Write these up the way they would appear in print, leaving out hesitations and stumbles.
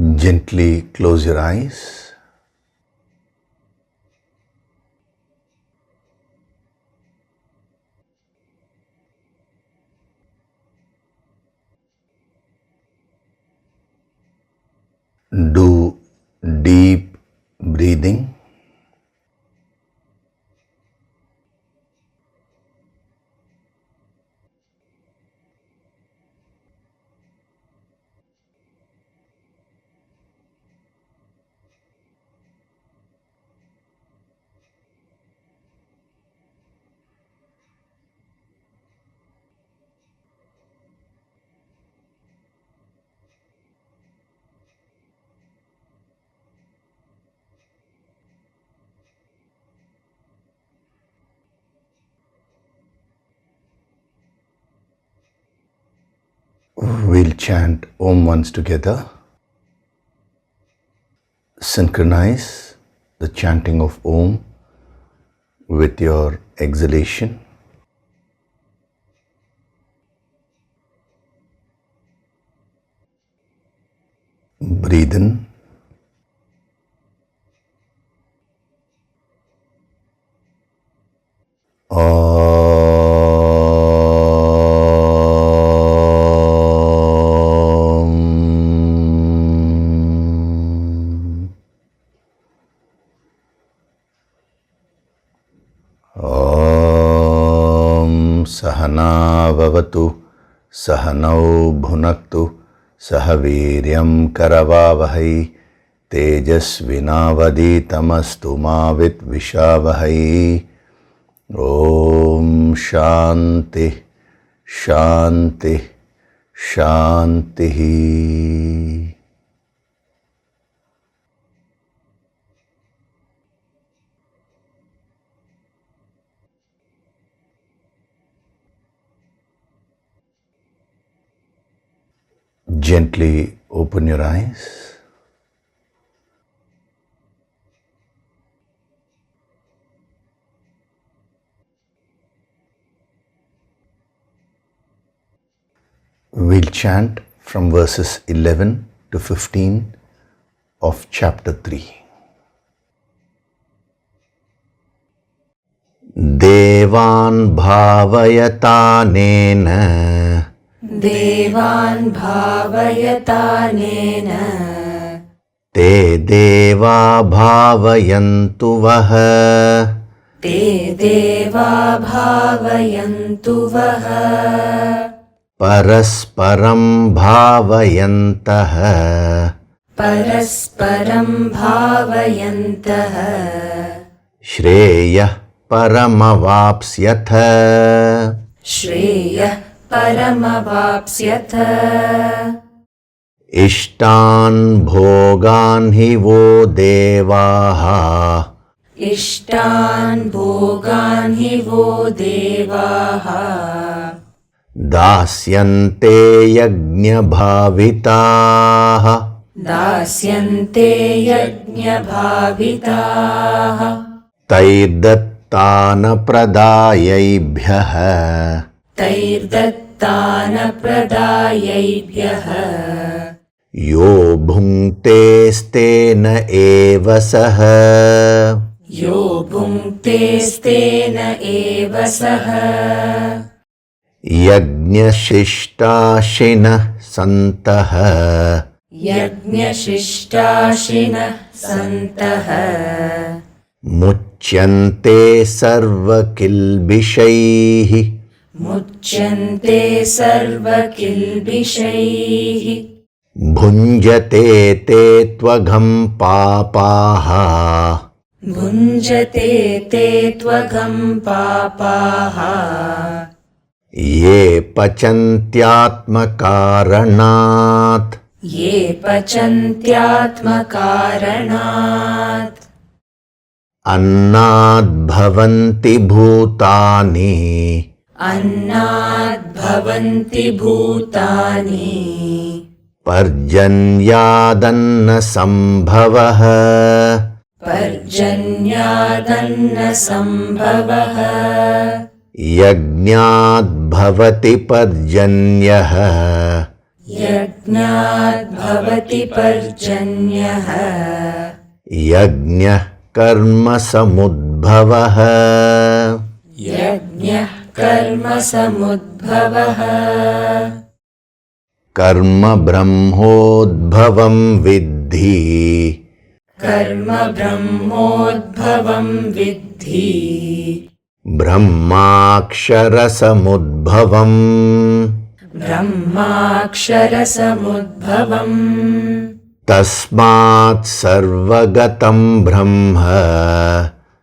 Gently close your eyes. Do deep breathing. We'll chant Om once together. Synchronize the chanting of Om with your exhalation. Breathe in. Sahana vavatu, sahanau bhunaktu, sahaviryam karavavahai, tejasvinavaditamastu ma vidvishavahai. Om Shanti, Shanti, Shanti. Gently open your eyes. We'll chant from verses 11 to 15 of chapter 3. Devan bhavayatanena, Devan bhavayatanena, te deva bhavayantu vaha, te deva bhavayantu vaha, parasparam bhavayantaha, parasparam bhavayantaha, Shreyah paramavapsyatha, Shreyah paramavapsyatha, Ishtan bhogan hi vo devaha, Ishtan bhogan hi vo devaha, dasyante yajna bhavitaha, Dasyante yajna bhavitaha, Taidattana pradayebhyaha, Taidattana pradayaibhyaha, Yo bhungte stena eva saha, Yo bhungte stena eva saha, Yajna shishtashinah santaha, Yajna shishtashinah santaha, Muchyante sarva kilbishaihi, Muchyante sarva kilbishaihi, Bhunjate te tvagam papaha, Bhunjate te tvagam papaha, Ye pachantyatmakaranat, Ye pachantyatmakaranat, Annad bhavanti bhutani, Annad bhavanti bhutani, Parjanyadanna sambhavaha, Parjanyadanna sambhavaha, Yajnat bhavati parjanyaha, यज्ञात् भवति पर्जन्यः यज्ञः कर्मसमुद्भवः यज्ञः कर्मसमुद्भवः कर्म ब्रह्मोद्भवं विद्धि कर्म ब्रह्मोद्भवं विद्धि ब्रह्माक्षरसमुद्भवम् ब्रह्माक्षरसमुद्भवम् तस्मात् सर्वगतं ब्रह्म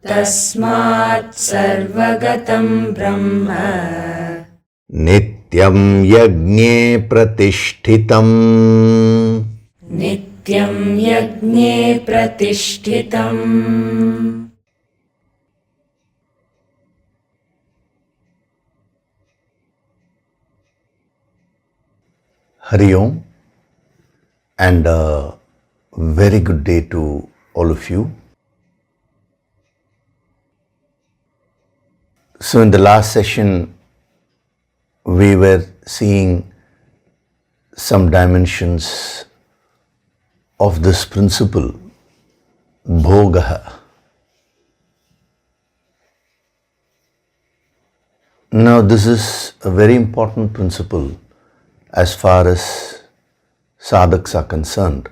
तस्मात् सर्वगतं ब्रह्म नित्यं यज्ञे प्रतिष्ठितम् नित्यं यज्ञे प्रतिष्ठितम् Hari Om, and a very good day to all of you. So in the last session, we were seeing some dimensions of this principle, bhoga. Now this is a very important principle as far as sadhaks are concerned,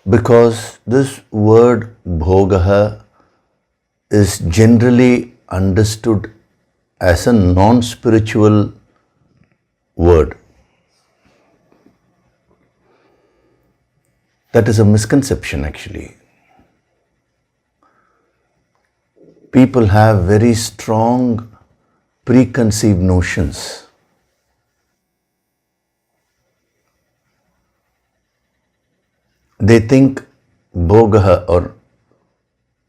because this word bhoga is generally understood as a non-spiritual word. That is a misconception actually. People have very strong preconceived notions. They think bhoga or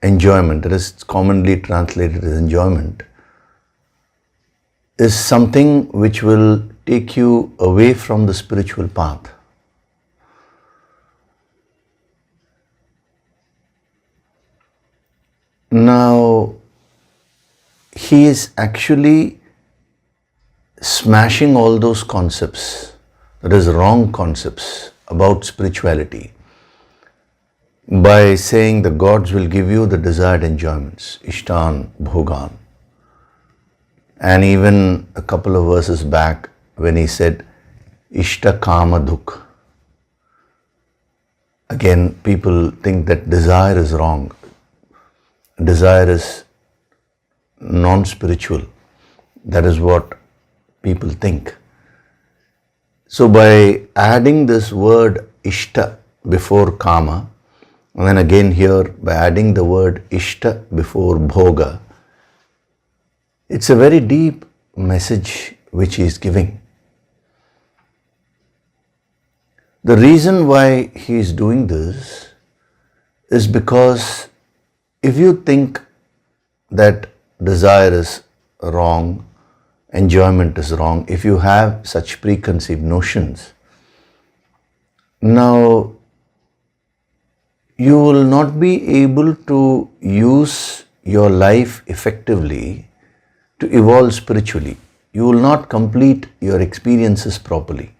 enjoyment, that is commonly translated as enjoyment, is something which will take you away from the spiritual path. Now, he is actually smashing all those concepts, that is wrong concepts about spirituality, by saying the gods will give you the desired enjoyments, ishtan, bhogan. And even a couple of verses back when he said ishta kama dukh. Again, people think that desire is wrong. Desire is non-spiritual. That is what people think. So by adding this word ishta before kama, and then again here by adding the word ishta before bhoga, it's a very deep message which he is giving. The reason why he is doing this is because if you think that desire is wrong, enjoyment is wrong, if you have such preconceived notions, now you will not be able to use your life effectively to evolve spiritually. You will not complete your experiences properly.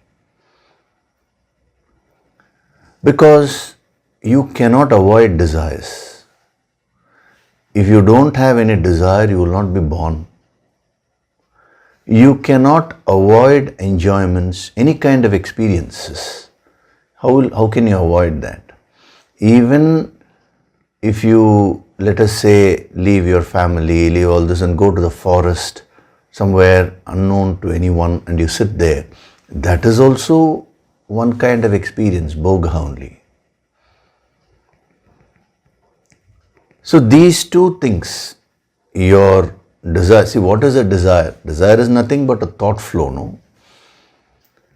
Because you cannot avoid desires. If you don't have any desire, you will not be born. You cannot avoid enjoyments, any kind of experiences. How can you avoid that? Even if you, let us say, leave your family, leave all this and go to the forest, somewhere unknown to anyone, and you sit there, that is also one kind of experience, bhoga only. So these two things, your desire, see what is a desire? Desire is nothing but a thought flow, no?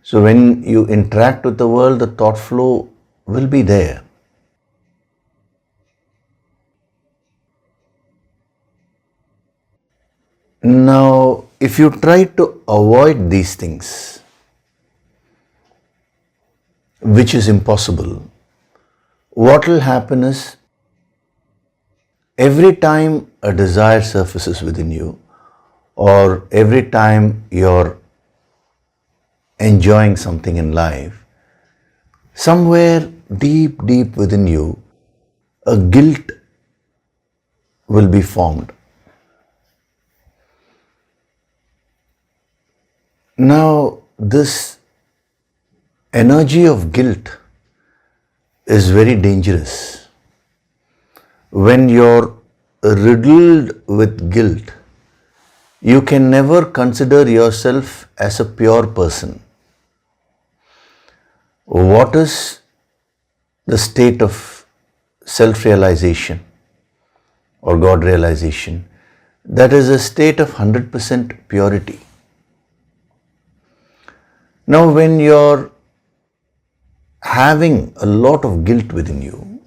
So when you interact with the world, the thought flow will be there. Now, if you try to avoid these things, which is impossible, what will happen is, every time a desire surfaces within you, or every time your enjoying something in life, somewhere deep, deep within you, a guilt will be formed. Now, this energy of guilt is very dangerous. When you're riddled with guilt, you can never consider yourself as a pure person. What is the state of self-realization or God realization? That is a state of 100% purity. Now, when you're having a lot of guilt within you,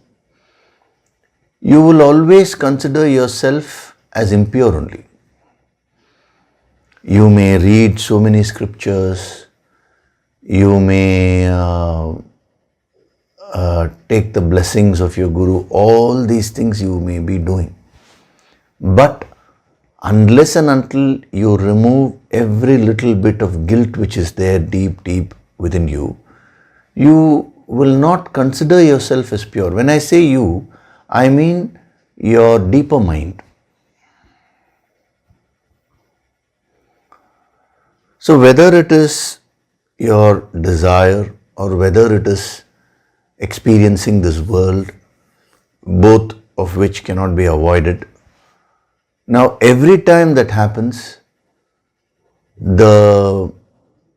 you will always consider yourself as impure only. You may read so many scriptures, you may take the blessings of your Guru, all these things you may be doing. But unless and until you remove every little bit of guilt which is there deep, deep within you, you will not consider yourself as pure. When I say you, I mean your deeper mind. So whether it is your desire or whether it is experiencing this world, both of which cannot be avoided. Now, every time that happens, the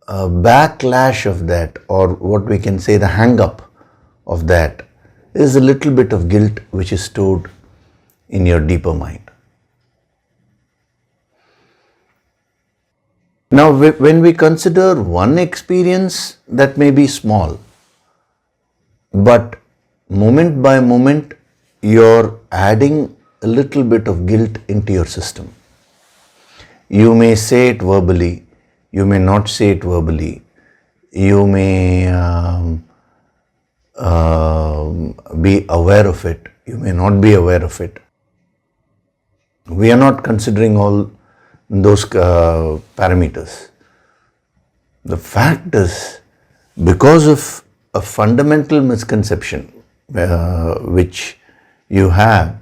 backlash of that, or what we can say the hang up of that, is a little bit of guilt which is stored in your deeper mind. Now, when we consider one experience, that may be small, but moment by moment, you're adding a little bit of guilt into your system. You may say it verbally, you may not say it verbally, you may be aware of it, you may not be aware of it. We are not considering all those parameters. The fact is, because of a fundamental misconception which you have,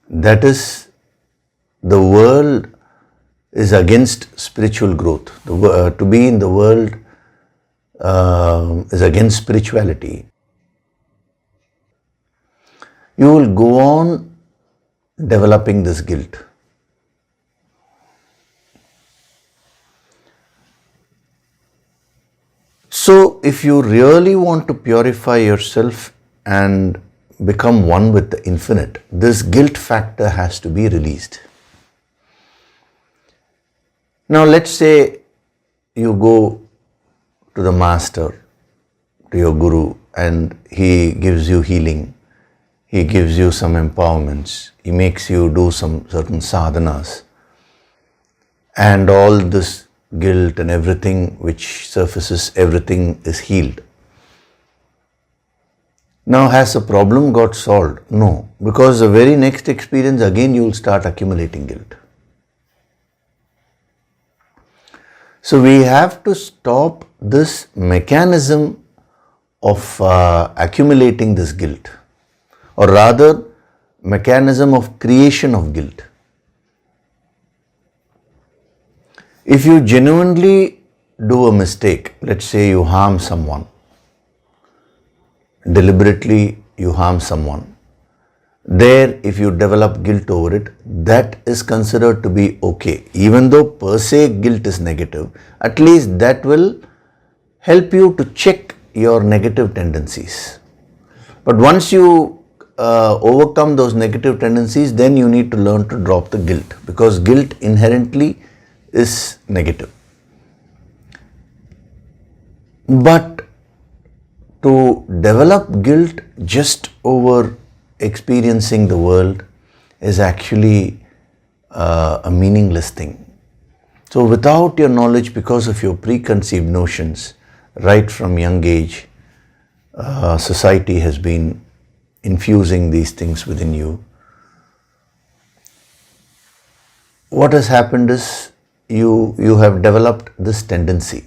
that is, the world is against spiritual growth. To be in the world is against spirituality. You will go on developing this guilt. So, if you really want to purify yourself and become one with the infinite, this guilt factor has to be released. Now, let's say you go to the master, to your guru, and he gives you healing, he gives you some empowerments, he makes you do some certain sadhanas, and all this guilt and everything which surfaces, everything is healed. Now, has the problem got solved? No, because the very next experience again you will start accumulating guilt. So, we have to stop this mechanism of accumulating this guilt, or rather mechanism of creation of guilt. If you genuinely do a mistake, let's say you harm someone, deliberately you harm someone, there if you develop guilt over it, that is considered to be okay. Even though per se guilt is negative, at least that will help you to check your negative tendencies. But once you overcome those negative tendencies, then you need to learn to drop the guilt, because guilt inherently is negative. But to develop guilt just over experiencing the world is actually a meaningless thing. So without your knowledge, because of your preconceived notions, right from young age, society has been infusing these things within you. What has happened is you have developed this tendency.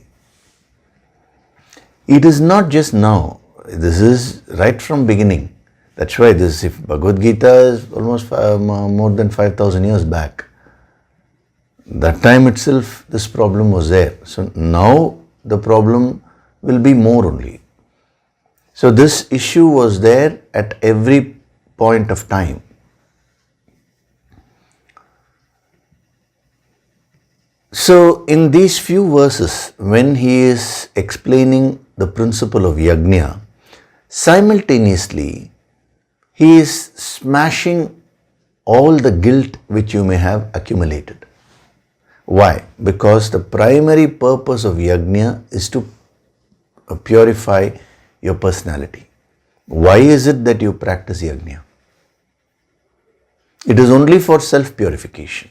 It is not just now. This is right from beginning. That's why if Bhagavad Gita is almost more than 5,000 years back. That time itself, this problem was there. So now the problem will be more only. So this issue was there at every point of time. So in these few verses, when he is explaining the principle of yajna, simultaneously he is smashing all the guilt which you may have accumulated. Why? Because the primary purpose of yajna is to purify your personality. Why is it that you practice yajna? It is only for self-purification.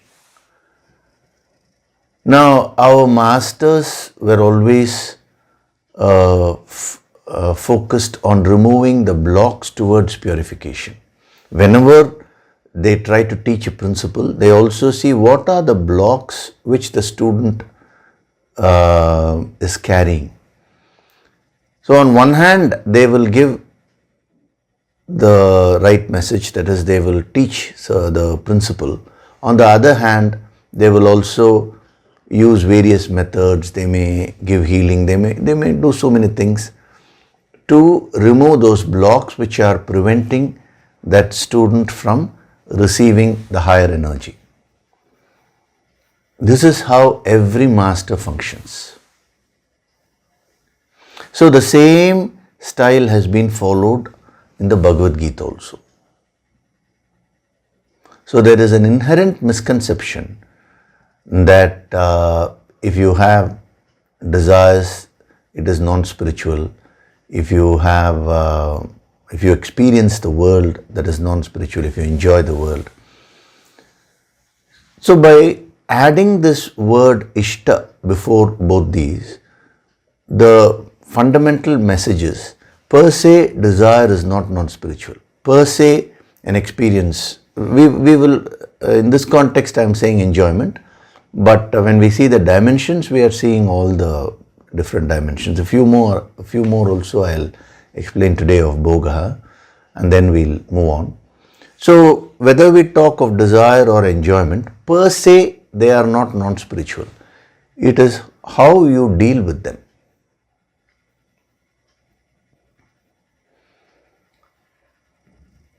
Now, our masters were always focused on removing the blocks towards purification. Whenever they try to teach a principle, they also see what are the blocks which the student is carrying. So on one hand, they will give the right message, that is, they will teach the principle. On the other hand, they will also use various methods. They may give healing, they may do so many things to remove those blocks which are preventing that student from receiving the higher energy. This is how every master functions. So the same style has been followed in the Bhagavad Gita also. So there is an inherent misconception that if you have desires, it is non-spiritual. If you experience the world, that is non-spiritual. If you enjoy the world. So by adding this word ishta before both these, the fundamental messages, per se desire is not non-spiritual. Per se an experience, we will, in this context I am saying enjoyment, but when we see the dimensions, we are seeing all the different dimensions. A few more also I'll explain today of bhoga, and then we'll move on. So whether we talk of desire or enjoyment, per se they are not non-spiritual. It is how you deal with them.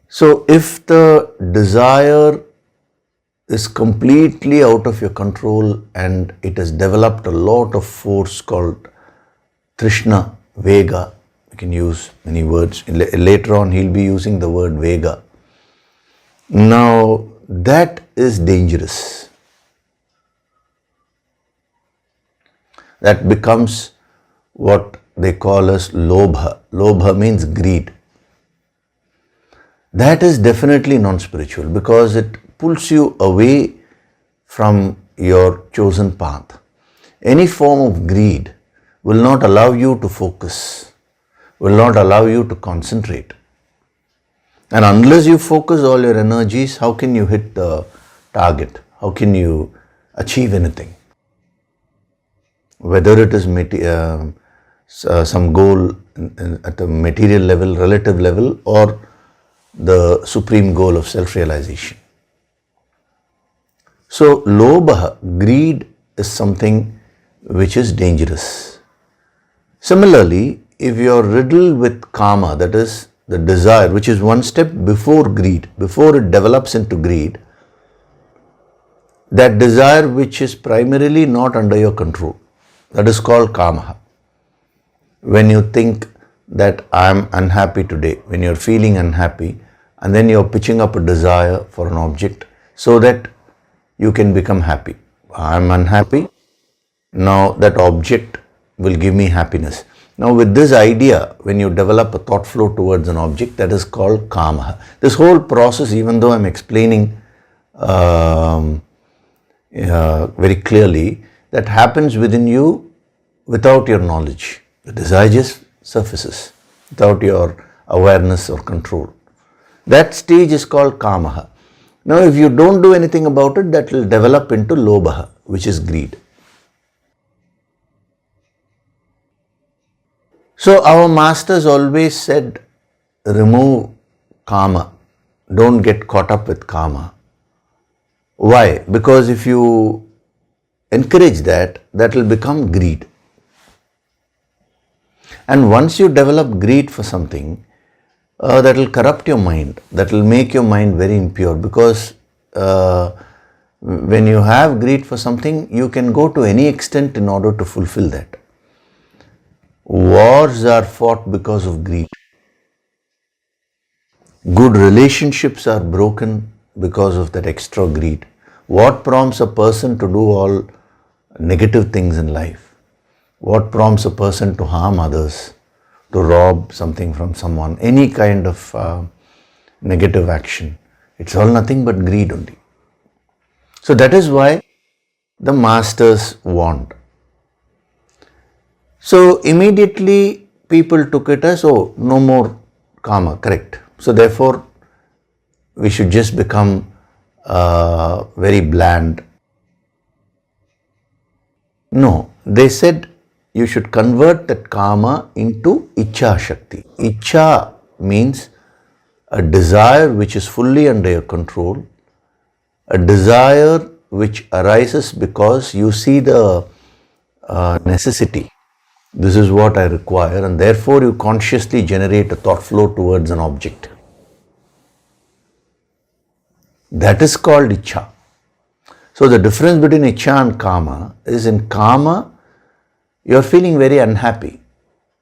So if the desire is completely out of your control and it has developed a lot of force called Trishna, Vega, you can use many words. Later on he'll be using the word Vega. Now that is dangerous. That becomes what they call as lobha. Lobha means greed. That is definitely non-spiritual because it pulls you away from your chosen path. Any form of greed will not allow you to focus, will not allow you to concentrate. And unless you focus all your energies, how can you hit the target? How can you achieve anything? Whether it is some goal at a material level, relative level, or the supreme goal of self-realization. So, lobha, greed, is something which is dangerous. Similarly, if you are riddled with kama, that is the desire, which is one step before greed, before it develops into greed, that desire which is primarily not under your control, that is called kama. When you think that I am unhappy today, when you are feeling unhappy, and then you are pitching up a desire for an object so that you can become happy. I am unhappy, now that object will give me happiness. Now with this idea, when you develop a thought flow towards an object, that is called kama. This whole process, even though I am explaining very clearly, that happens within you without your knowledge. The desire just surfaces without your awareness or control. That stage is called kama. Now if you don't do anything about it, that will develop into lobha, which is greed. So our masters always said, remove karma. Don't get caught up with karma. Why? Because if you encourage that, that will become greed. And once you develop greed for something, that will corrupt your mind. That will make your mind very impure, because when you have greed for something, you can go to any extent in order to fulfill that. Wars are fought because of greed. Good relationships are broken because of that extra greed. What prompts a person to do all negative things in life? What prompts a person to harm others, to rob something from someone, any kind of negative action? It's all nothing but greed only. So that is why the masters warned. So immediately people took it as, oh, no more karma, correct. So therefore, we should just become very bland. No, they said you should convert that karma into Ichha Shakti. Ichha means a desire which is fully under your control, a desire which arises because you see the necessity. This is what I require, and therefore you consciously generate a thought flow towards an object. That is called Ichha. So the difference between Ichha and Kama is, in Kama, you are feeling very unhappy.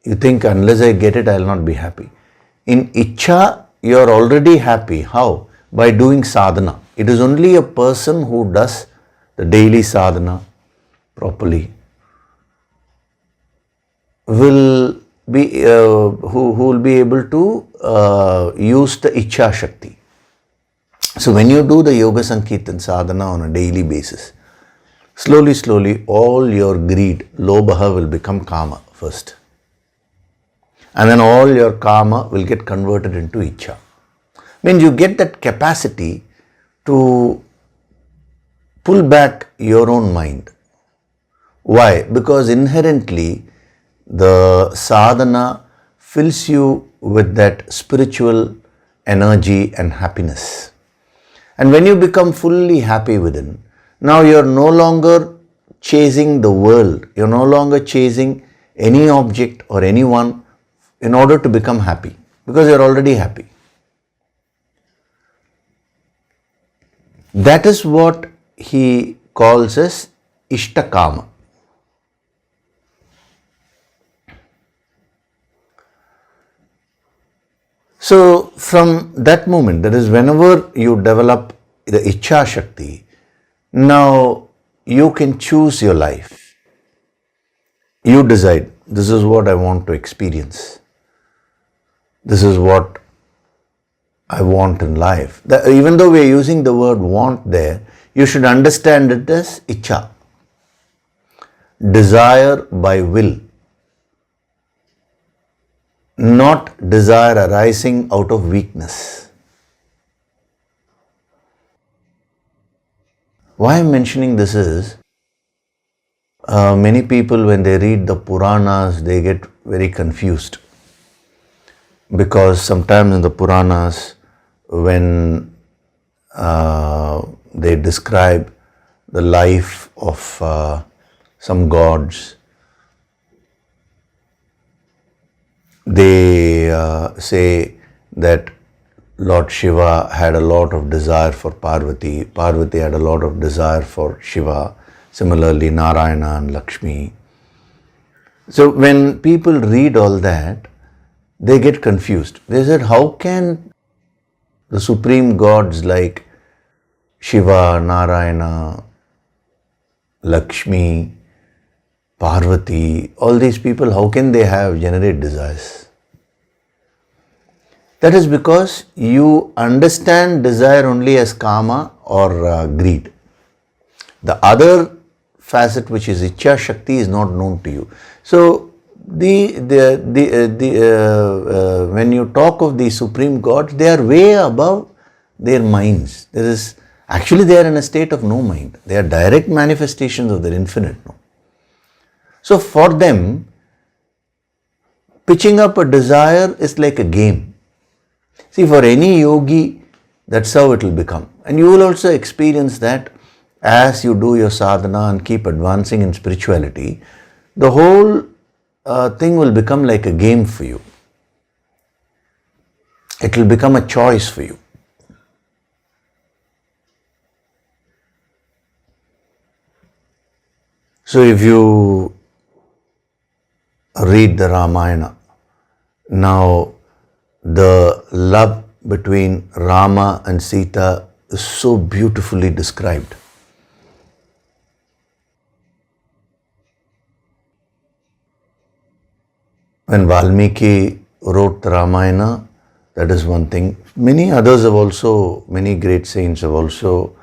You think, unless I get it, I will not be happy. In Ichha, you are already happy. How? By doing sadhana. It is only a person who does the daily sadhana properly will be who will be able to use the Ichha Shakti. So when you do the Yoga Sankirtan sadhana on a daily basis, slowly, all your greed, lobha, will become kama first. And then all your karma will get converted into Ichha. Means you get that capacity to pull back your own mind. Why? Because inherently the sadhana fills you with that spiritual energy and happiness. And when you become fully happy within, now you are no longer chasing the world, you are no longer chasing any object or anyone in order to become happy, because you are already happy. That is what he calls as Ishtakama. So from that moment, that is whenever you develop the Ichha Shakti, now you can choose your life. You decide, this is what I want to experience. This is what I want in life. Even though we are using the word want there, you should understand it as Ichha. Desire by will. Not desire arising out of weakness. Why I am mentioning this is, many people, when they read the Puranas, they get very confused. Because sometimes in the Puranas, when they describe the life of some gods, they say that Lord Shiva had a lot of desire for Parvati, Parvati had a lot of desire for Shiva, similarly Narayana and Lakshmi. So when people read all that, they get confused. They said, how can the supreme gods like Shiva, Narayana, Lakshmi, Parvati, all these people, how can they generate desires? That is because you understand desire only as kama or greed. The other facet, which is Ichha Shakti, is not known to you. So when you talk of the supreme gods, they are way above their minds. Actually they are in a state of no mind. They are direct manifestations of their infinite no. So for them, pitching up a desire is like a game. See, for any yogi, that's how it will become. And you will also experience that as you do your sadhana and keep advancing in spirituality, the whole thing will become like a game for you. It will become a choice for you. So if you read the Ramayana, now the love between Rama and Sita is so beautifully described. When Valmiki wrote the Ramayana, that is one thing. Many others have also, many great saints have also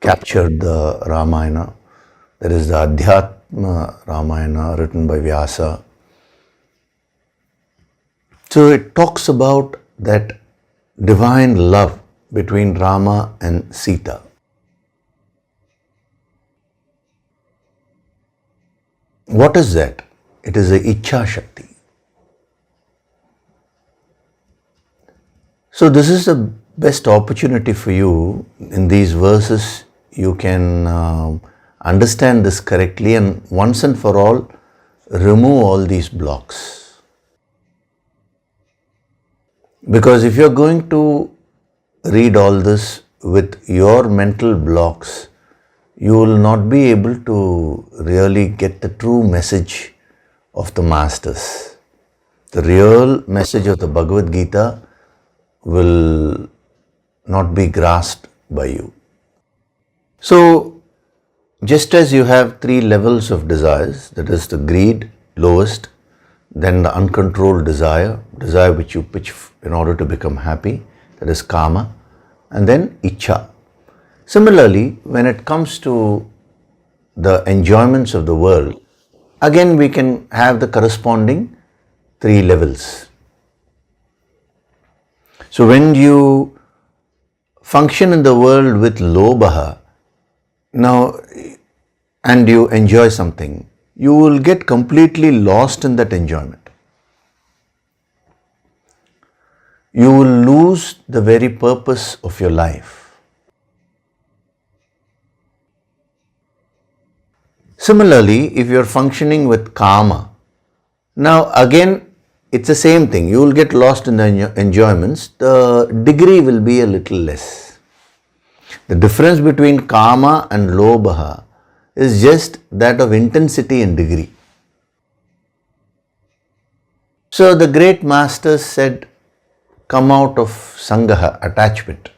captured the Ramayana. There is the Adhyatma Ramayana written by Vyasa. So it talks about that divine love between Rama and Sita. What is that? It is a Ichha Shakti. So this is the best opportunity for you. In these verses, you can understand this correctly and once and for all, remove all these blocks. Because if you're going to read all this with your mental blocks, you will not be able to really get the true message of the masters. The real message of the Bhagavad Gita will not be grasped by you. So, just as you have three levels of desires, that is the greed, lowest, then the uncontrolled desire which you pitch in order to become happy, that is kama, and then ichha. Similarly, when it comes to the enjoyments of the world, again we can have the corresponding three levels. So when you function in the world with lobha, now, and you enjoy something, you will get completely lost in that enjoyment. You will lose the very purpose of your life. Similarly, if you are functioning with kama, now again it's the same thing. You will get lost in the enjoyments. The degree will be a little less. The difference between kama and lobha is just that of intensity and degree. So the great masters said, come out of sangaha, attachment.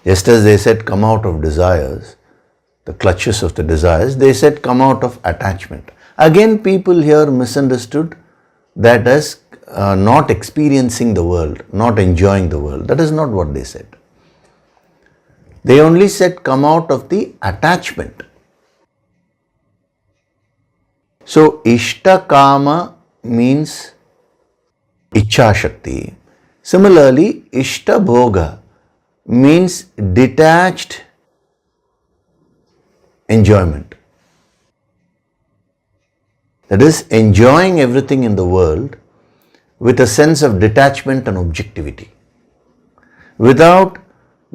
Just as they said, come out of desires, the clutches of the desires, they said, come out of attachment. Again, people here misunderstood that as not experiencing the world, not enjoying the world. That is not what they said. They only said, come out of the attachment. So, Ishta Kama means Ichha Shakti. Similarly, Ishta Bhoga means detached enjoyment. That is, enjoying everything in the world with a sense of detachment and objectivity, without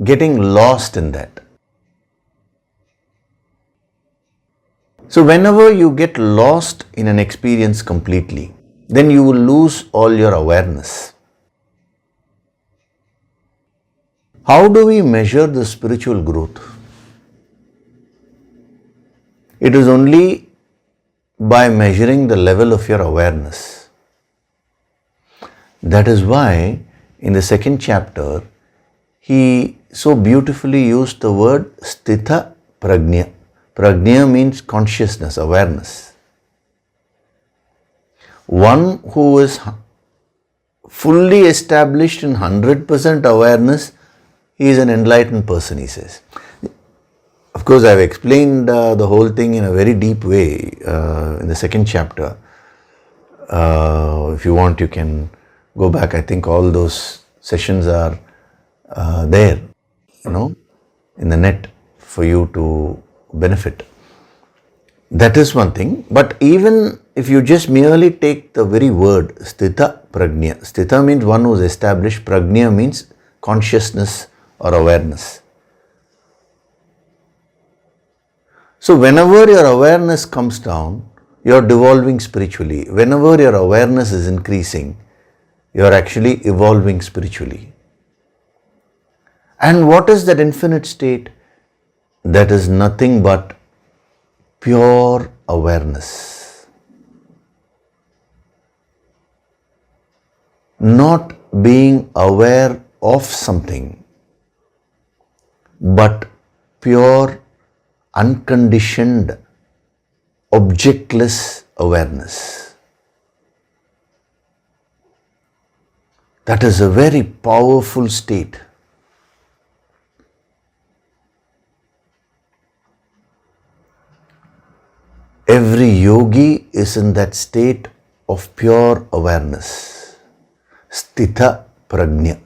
getting lost in that. So whenever you get lost in an experience completely, then you will lose all your awareness. How do we measure the spiritual growth? It is only by measuring the level of your awareness. That is why in the second chapter, he so beautifully used the word sthita prajna. Prajna means consciousness, awareness. One who is fully established in 100% awareness, he is an enlightened person, he says. Of course, I have explained the whole thing in a very deep way in the second chapter. If you want, you can go back. I think all those sessions are there, in the net for you to benefit. That is one thing. But even if you just merely take the very word sthita prajna, sthita means one who is established, prajna means consciousness or awareness. So whenever your awareness comes down, you are devolving spiritually. Whenever your awareness is increasing, you are actually evolving spiritually. And what is that infinite state? That is nothing but pure awareness. Not being aware of something, but pure, unconditioned, objectless awareness. That is a very powerful state. Every yogi is in that state of pure awareness. Sthita prajna.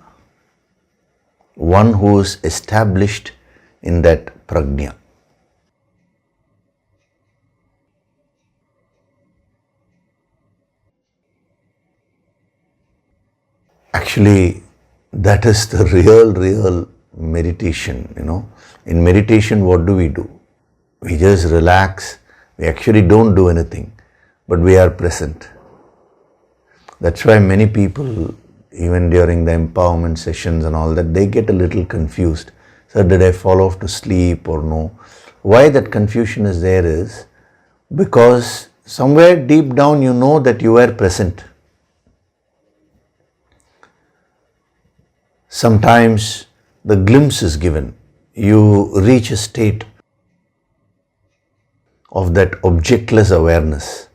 One who is established in that prajna. Actually, that is the real meditation, In meditation, what do? We just relax. We actually don't do anything, but we are present. That's why many people, even during the empowerment sessions and all that, they get a little confused. Sir, did I fall off to sleep or no? Why that confusion is there is because somewhere deep down you know that you are present. Sometimes the glimpse is given. You reach a state of that objectless awareness.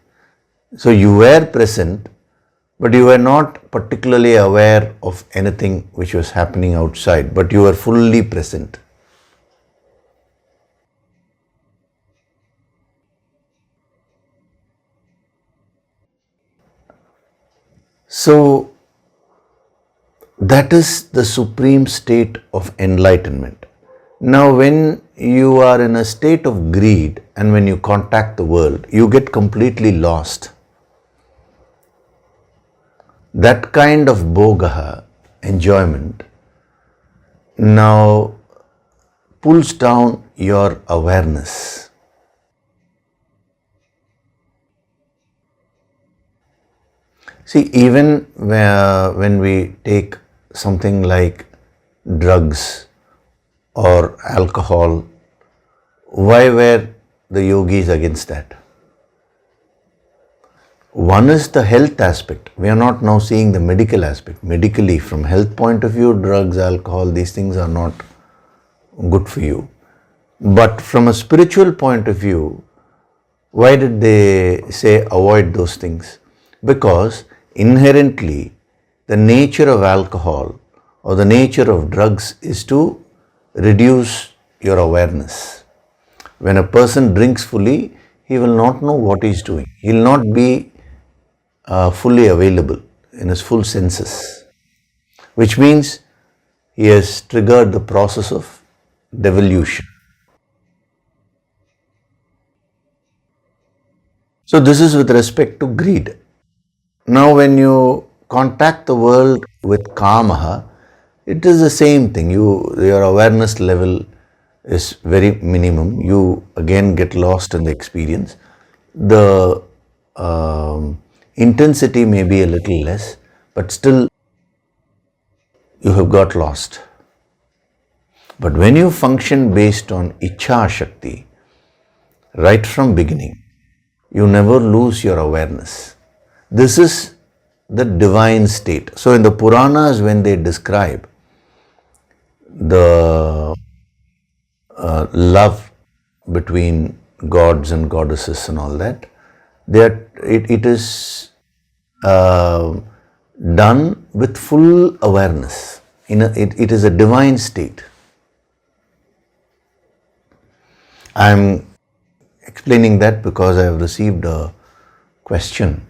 So you were present, but you were not particularly aware of anything which was happening outside, but you were fully present. So that is the supreme state of enlightenment. Now, when you are in a state of greed and when you contact the world, you get completely lost. That kind of bhoga, enjoyment, now pulls down your awareness. See, even when we take something like drugs or alcohol, why were the yogis against that? One is the health aspect. We are not now seeing the medical aspect. Medically, from health point of view, drugs, alcohol, these things are not good for you. But from a spiritual point of view, why did they say avoid those things? Because inherently, the nature of alcohol or the nature of drugs is to reduce your awareness. When a person drinks fully, he will not know what he is doing. He will not be fully available in his full senses, which means he has triggered the process of devolution. So this is with respect to greed. Now when you contact the world with kama, it is the same thing. Your awareness level is very minimum. You again get lost in the experience. The intensity may be a little less, but still you have got lost. But when you function based on Ichha Shakti, right from beginning, you never lose your awareness. This is the divine state. So in the Puranas, when they describe the love between gods and goddesses and all that, it is done with full awareness. It is a divine state. I am explaining that because I have received a question.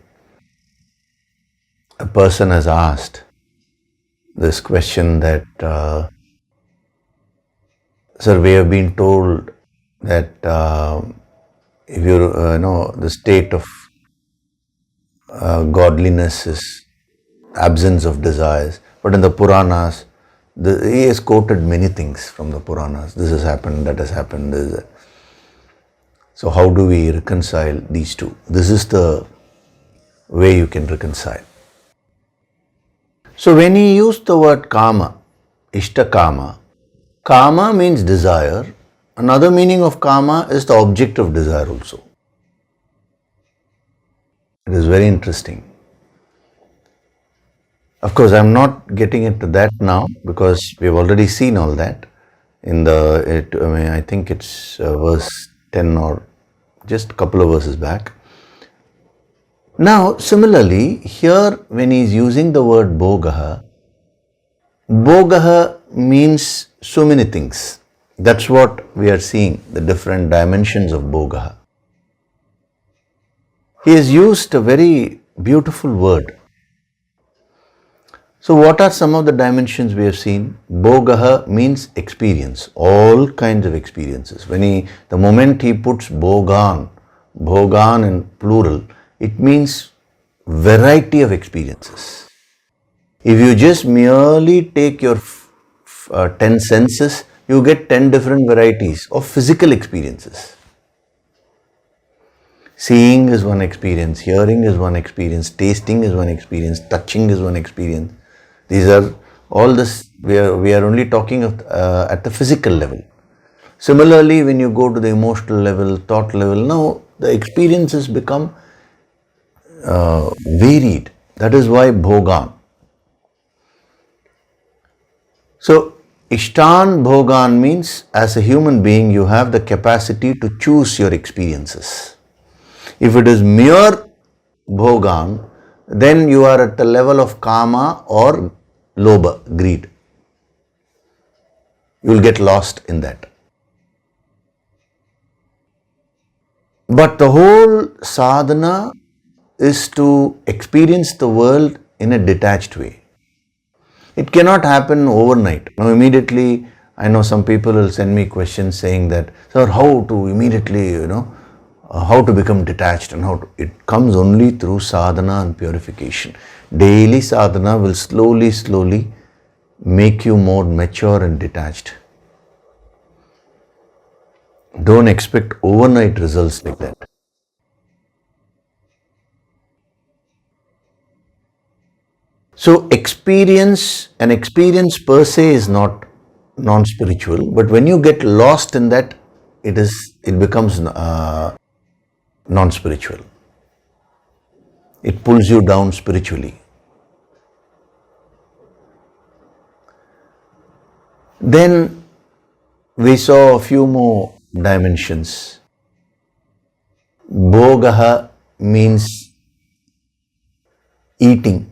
A person has asked this question that, sir, we have been told that if you know the state of godliness is absence of desires. But in the Puranas, he has quoted many things from the Puranas. This has happened, that has happened. So how do we reconcile these two? This is the way you can reconcile. So when he used the word kama, ishta kama, kama means desire. Another meaning of kama is the object of desire also. It is very interesting. Of course, I am not getting into that now because we have already seen all that in I think it's verse 10 or just a couple of verses back. Now, similarly, here when he is using the word bhoga, bhoga means so many things. That's what we are seeing, the different dimensions of bhoga. He has used a very beautiful word. So what are some of the dimensions we have seen? Bhoga means experience, all kinds of experiences. The moment he puts bhogan in plural, it means variety of experiences. If you just merely take your 10 senses, you get 10 different varieties of physical experiences. Seeing is one experience, hearing is one experience, tasting is one experience, touching is one experience. These are all this, we are only talking of, at the physical level. Similarly, when you go to the emotional level, thought level, now the experiences become varied. That is why bhogan. So, ishtan bhogan means as a human being, you have the capacity to choose your experiences. If it is mere bhogan, then you are at the level of kama or lobha, greed. You will get lost in that. But the whole sadhana is to experience the world in a detached way. It cannot happen overnight. Now immediately, I know some people will send me questions saying that, sir, how to immediately, how to become detached and it comes only through sadhana and purification. Daily sadhana will slowly make you more mature and detached. Don't expect overnight results like that. So an experience per se is not non-spiritual, but when you get lost in that, it becomes non-spiritual. It pulls you down spiritually. Then we saw a few more dimensions. Bhoga means eating.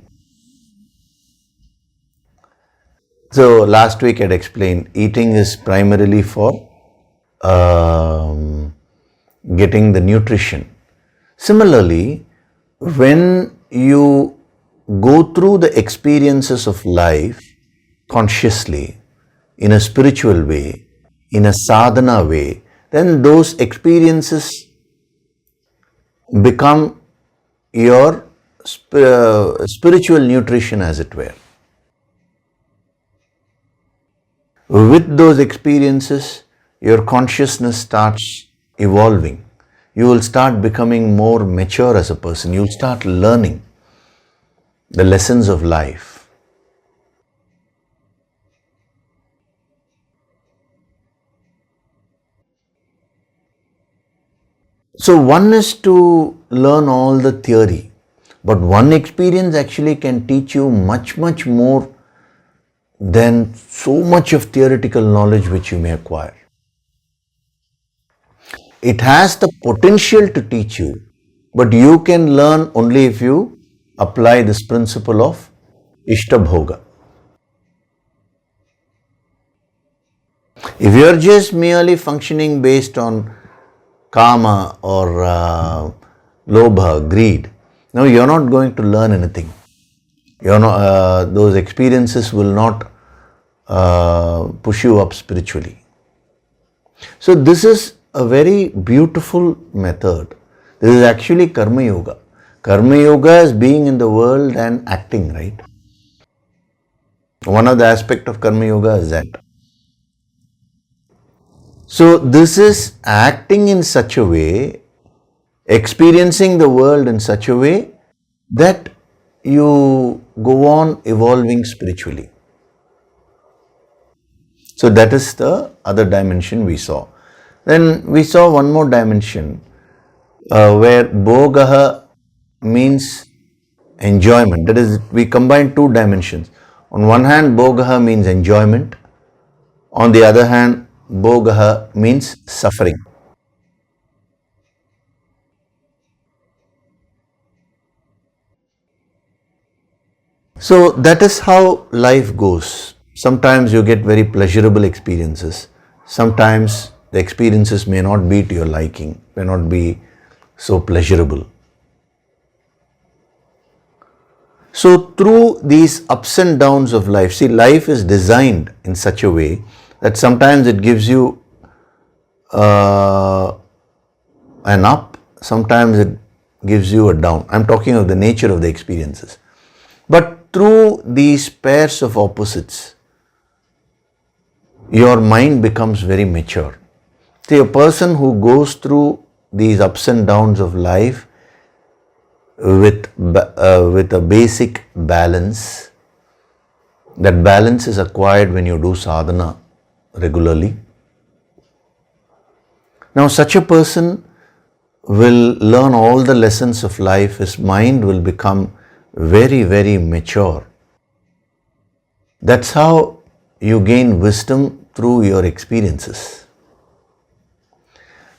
So last week I had explained, eating is primarily for getting the nutrition. Similarly, when you go through the experiences of life consciously, in a spiritual way, in a sadhana way, then those experiences become your spiritual nutrition, as it were. With those experiences, your consciousness starts evolving. You will start becoming more mature as a person. You will start learning the lessons of life. So one is to learn all the theory, but one experience actually can teach you much more than so much of theoretical knowledge which you may acquire. It has the potential to teach you, but you can learn only if you apply this principle of ishta bhoga. If you are just merely functioning based on kama or lobha, greed, no, you are not going to learn anything. Those experiences will not push you up spiritually. So this is a very beautiful method. This is actually karma yoga. Karma yoga is being in the world and acting, right? One of the aspects of Karma yoga is that. So this is acting in such a way, experiencing the world in such a way that you go on evolving spiritually. So that is the other dimension we saw. Then we saw one more dimension where bhoga means enjoyment. That is, we combine two dimensions. On one hand, bhoga means enjoyment. On the other hand, bhoga means suffering. So that is how life goes. Sometimes you get very pleasurable experiences. Sometimes the experiences may not be to your liking, may not be so pleasurable. So through these ups and downs of life, see, life is designed in such a way that sometimes it gives you an up, sometimes it gives you a down. I'm talking of the nature of the experiences. But through these pairs of opposites, your mind becomes very mature. See, a person who goes through these ups and downs of life with a basic balance, that balance is acquired when you do sadhana regularly. Now, such a person will learn all the lessons of life. His mind will become very, very mature. That's how you gain wisdom through your experiences.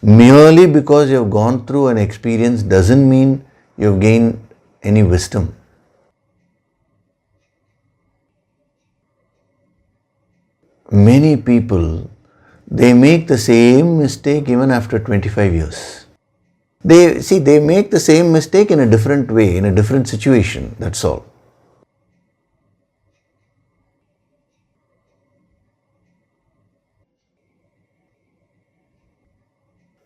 Merely because you've gone through an experience doesn't mean you've gained any wisdom. Many people, they make the same mistake even after 25 years. They make the same mistake in a different way, in a different situation, that's all.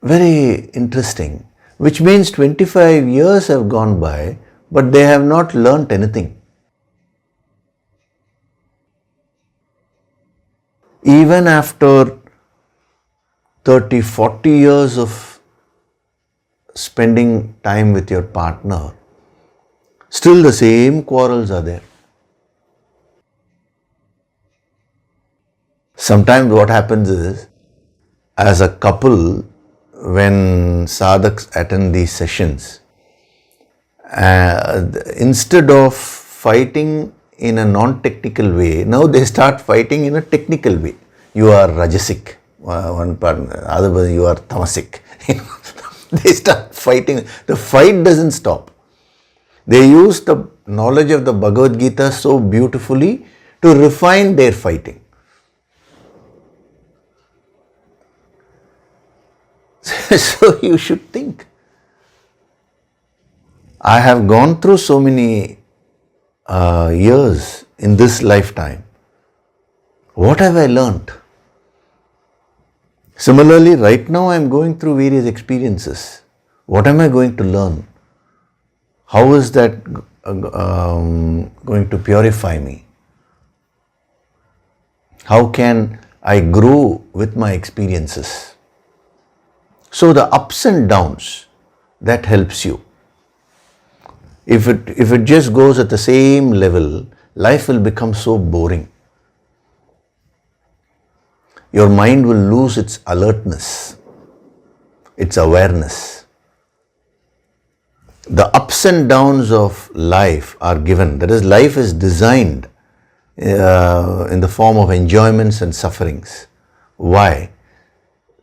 Very interesting. Which means 25 years have gone by, but they have not learnt anything. Even after 30, 40 years of spending time with your partner, still the same quarrels are there. Sometimes what happens is, as a couple, when sadhaks attend these sessions, instead of fighting in a non-technical way, now they start fighting in a technical way. You are rajasic, one partner, other person you are tamasic. They start fighting. The fight doesn't stop. They use the knowledge of the Bhagavad Gita so beautifully to refine their fighting. So you should think. I have gone through so many years in this lifetime. What have I learnt? Similarly, right now I am going through various experiences. What am I going to learn? How is that going to purify me? How can I grow with my experiences? So the ups and downs, that helps you. If it just goes at the same level, life will become so boring. Your mind will lose its alertness, its awareness. The ups and downs of life are given. That is, life is designed in the form of enjoyments and sufferings. Why?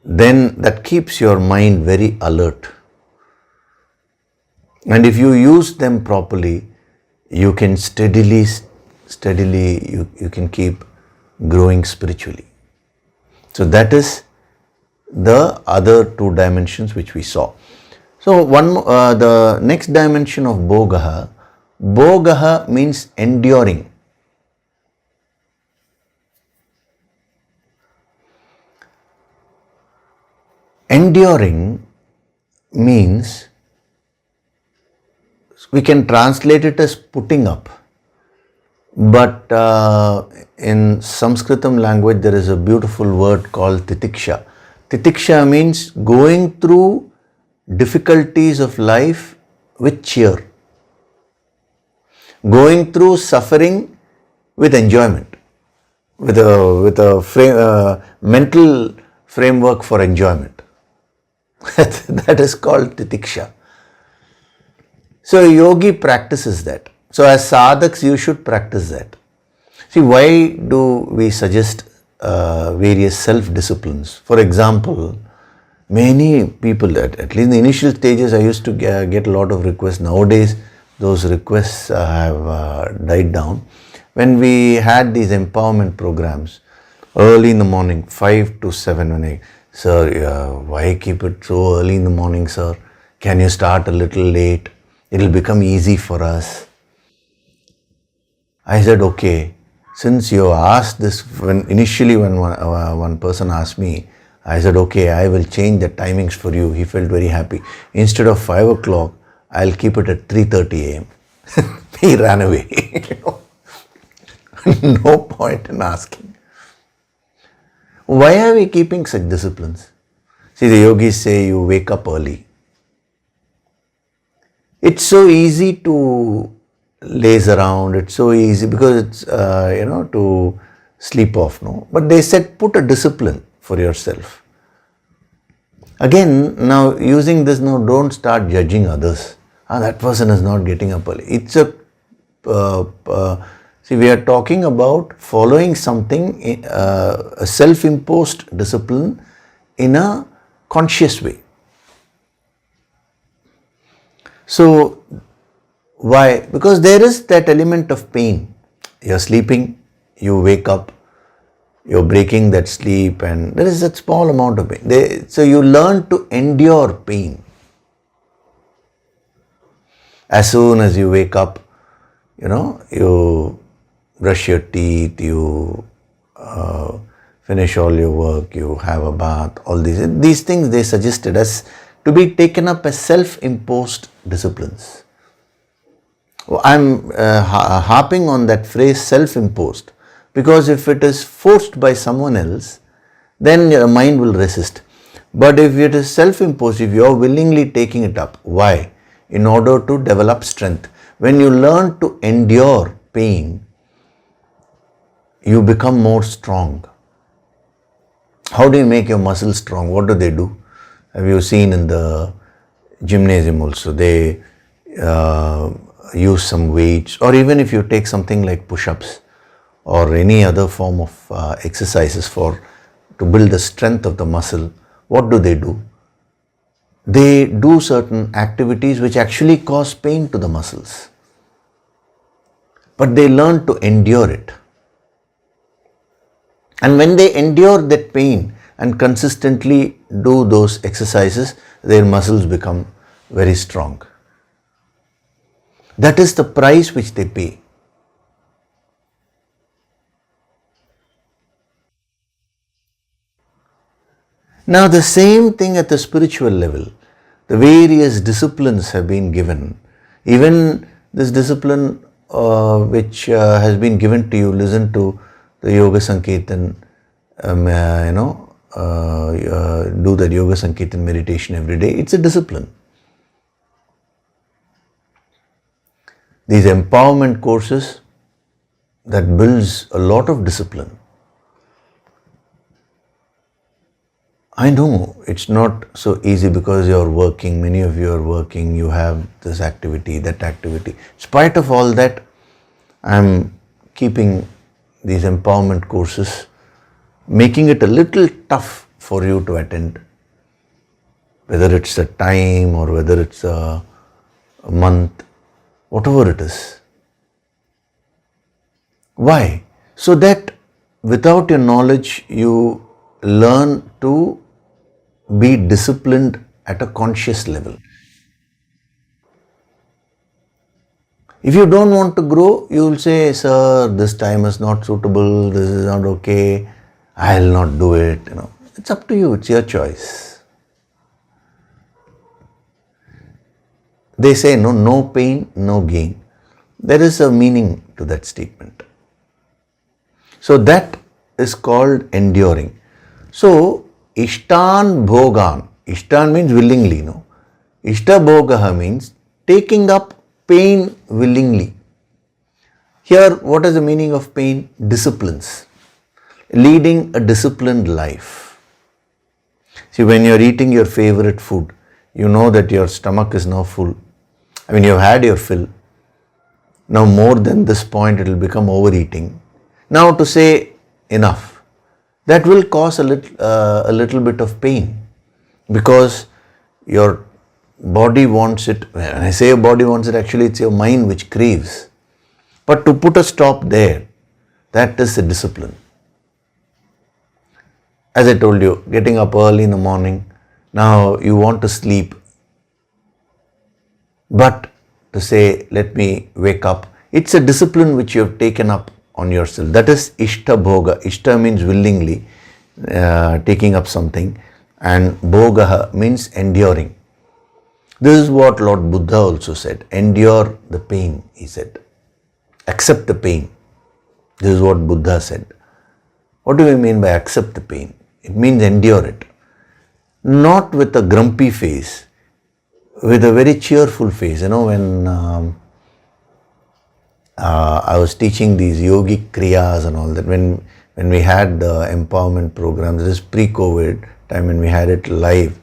Then that keeps your mind very alert. And if you use them properly, you can steadily, you can keep growing spiritually. So that is the other two dimensions which we saw. So the next dimension of bhoga, bhoga means enduring. Enduring means we can translate it as putting up. But in Sanskritam language, there is a beautiful word called titiksha. Titiksha means going through difficulties of life with cheer, going through suffering with enjoyment, with a mental framework for enjoyment. That is called titiksha. So a yogi practices that. So as sadhaks, you should practice that. See, why do we suggest various self-disciplines? For example, many people, at least in the initial stages, I used to get a lot of requests. Nowadays, those requests have died down. When we had these empowerment programs, early in the morning, 5 to 7, sir, why keep it so early in the morning, sir? Can you start a little late? It'll become easy for us. I said, okay, since you asked this, when one person asked me, I said, okay, I will change the timings for you. He felt very happy. Instead of 5 o'clock, I'll keep it at 3:30 a.m. He ran away. No point in asking. Why are we keeping such disciplines? See, the yogis say you wake up early. It's so easy to laze around, it's so easy because it's, to sleep off, no? But they said put a discipline for yourself. Again, now using this, now don't start judging others. That person is not getting up early. It's see, we are talking about following something, a self-imposed discipline in a conscious way. So, why? Because there is that element of pain. You're sleeping, you wake up, you're breaking that sleep, and there is that small amount of pain. So you learn to endure pain. As soon as you wake up, you brush your teeth, you finish all your work, you have a bath, all these things they suggested as to be taken up as self-imposed disciplines. I'm harping on that phrase self-imposed, because if it is forced by someone else, then your mind will resist. But if it is self-imposed, if you are willingly taking it up, why? In order to develop strength. When you learn to endure pain, you become more strong. How do you make your muscles strong? What do? Have you seen in the gymnasium also? They use some weights, or even if you take something like push-ups or any other form of exercises to build the strength of the muscle, what do? They do certain activities which actually cause pain to the muscles. But they learn to endure it. And when they endure that pain and consistently do those exercises, their muscles become very strong. That is the price which they pay. Now the same thing at the spiritual level. The various disciplines have been given. Even this discipline which has been given to you, listen to the Yoga Sankirtan, do that Yoga Sankirtan meditation every day. It's a discipline. These empowerment courses, that builds a lot of discipline. I know it's not so easy because you're working, many of you are working, you have this activity, that activity. In spite of all that, I'm keeping these empowerment courses, making it a little tough for you to attend, whether it's a time or whether it's a month, whatever it is. Why? So that without your knowledge, you learn to be disciplined at a conscious level. If you don't want to grow, you will say, sir, this time is not suitable, this is not okay, I'll not do it. It's up to you, it's your choice. they say no pain, no gain. There is a meaning to that statement. So that is called enduring. So ishtan bhogan, ishtan means willingly, no? Ishta bhogaha means taking up pain willingly. Here, what is the meaning of pain? Disciplines. Leading a disciplined life. See, when you're eating your favorite food, you know that your stomach is now full. I mean, you've had your fill. Now more than this point, it will become overeating. Now to say enough, that will cause a little bit of pain, because your body wants it. When I say your body wants it, actually it's your mind which craves. But to put a stop there, that is a discipline. As I told you, getting up early in the morning, now you want to sleep, but to say, let me wake up, it's a discipline which you have taken up on yourself. That is ishta bhoga. Ishta means willingly taking up something, and bhoga means enduring. This is what Lord Buddha also said. Endure the pain, he said. Accept the pain. This is what Buddha said. What do we mean by accept the pain? It means endure it. Not with a grumpy face, with a very cheerful face. You know, when I was teaching these yogic kriyas and all that, when we had the empowerment program, this is pre-COVID time when we had it live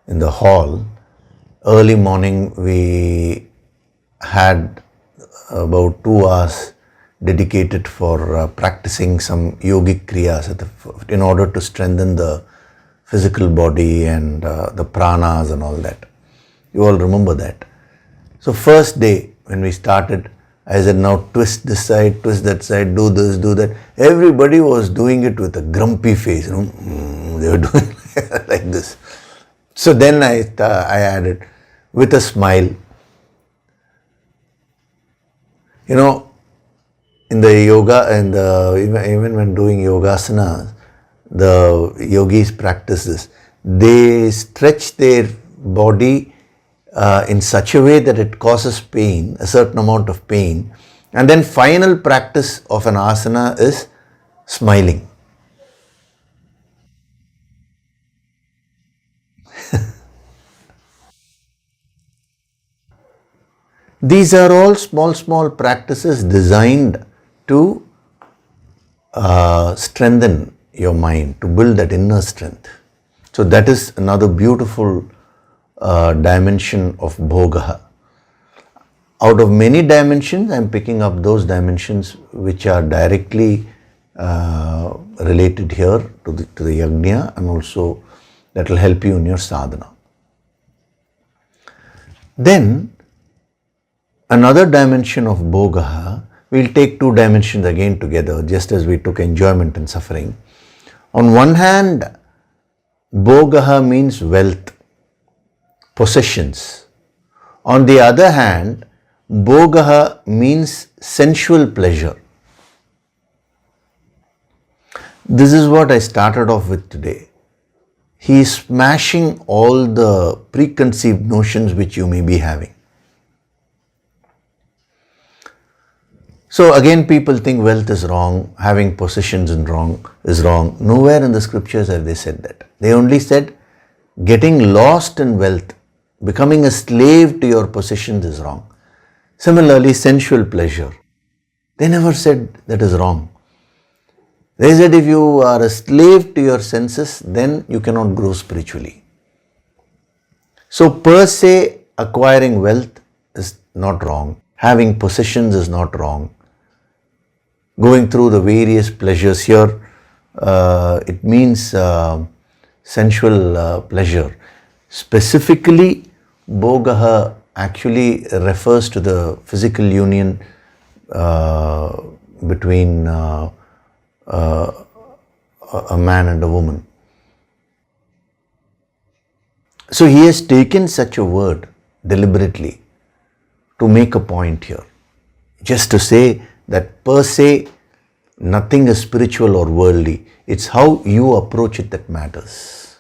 in the hall, early morning we had about 2 hours dedicated for practicing some yogic kriyas in order to strengthen the physical body and the pranas and all that. You all remember that. So first day when we started, I said, now twist this side, twist that side, do this, do that. Everybody was doing it with a grumpy face. You know, they were doing like this. So then I added with a smile. You know, in the yoga and even when doing yogasana, the yogis practice this. They stretch their body in such a way that it causes pain, a certain amount of pain, and then final practice of an asana is smiling. These are all small practices designed to strengthen your mind, to build that inner strength. So that is another beautiful dimension of bhoga. Out of many dimensions, I am picking up those dimensions which are directly related here to the yajna, and also that will help you in your sadhana. Then another dimension of bhoga, we'll take 2 dimensions again together, just as we took enjoyment and suffering. On one hand, bhoga means wealth, possessions. On the other hand, bhoga means sensual pleasure. This is what I started off with today. He is smashing all the preconceived notions which you may be having. So again, people think wealth is wrong, having possessions is wrong. Nowhere in the scriptures have they said that. They only said getting lost in wealth, becoming a slave to your possessions is wrong. Similarly, sensual pleasure. They never said that is wrong. They said if you are a slave to your senses, then you cannot grow spiritually. So per se, acquiring wealth is not wrong. Having possessions is not wrong. Going through the various pleasures here, it means sensual pleasure. Specifically, bhoga actually refers to the physical union between a man and a woman. So he has taken such a word deliberately to make a point here, just to say that per se nothing is spiritual or worldly. It's how you approach it that matters.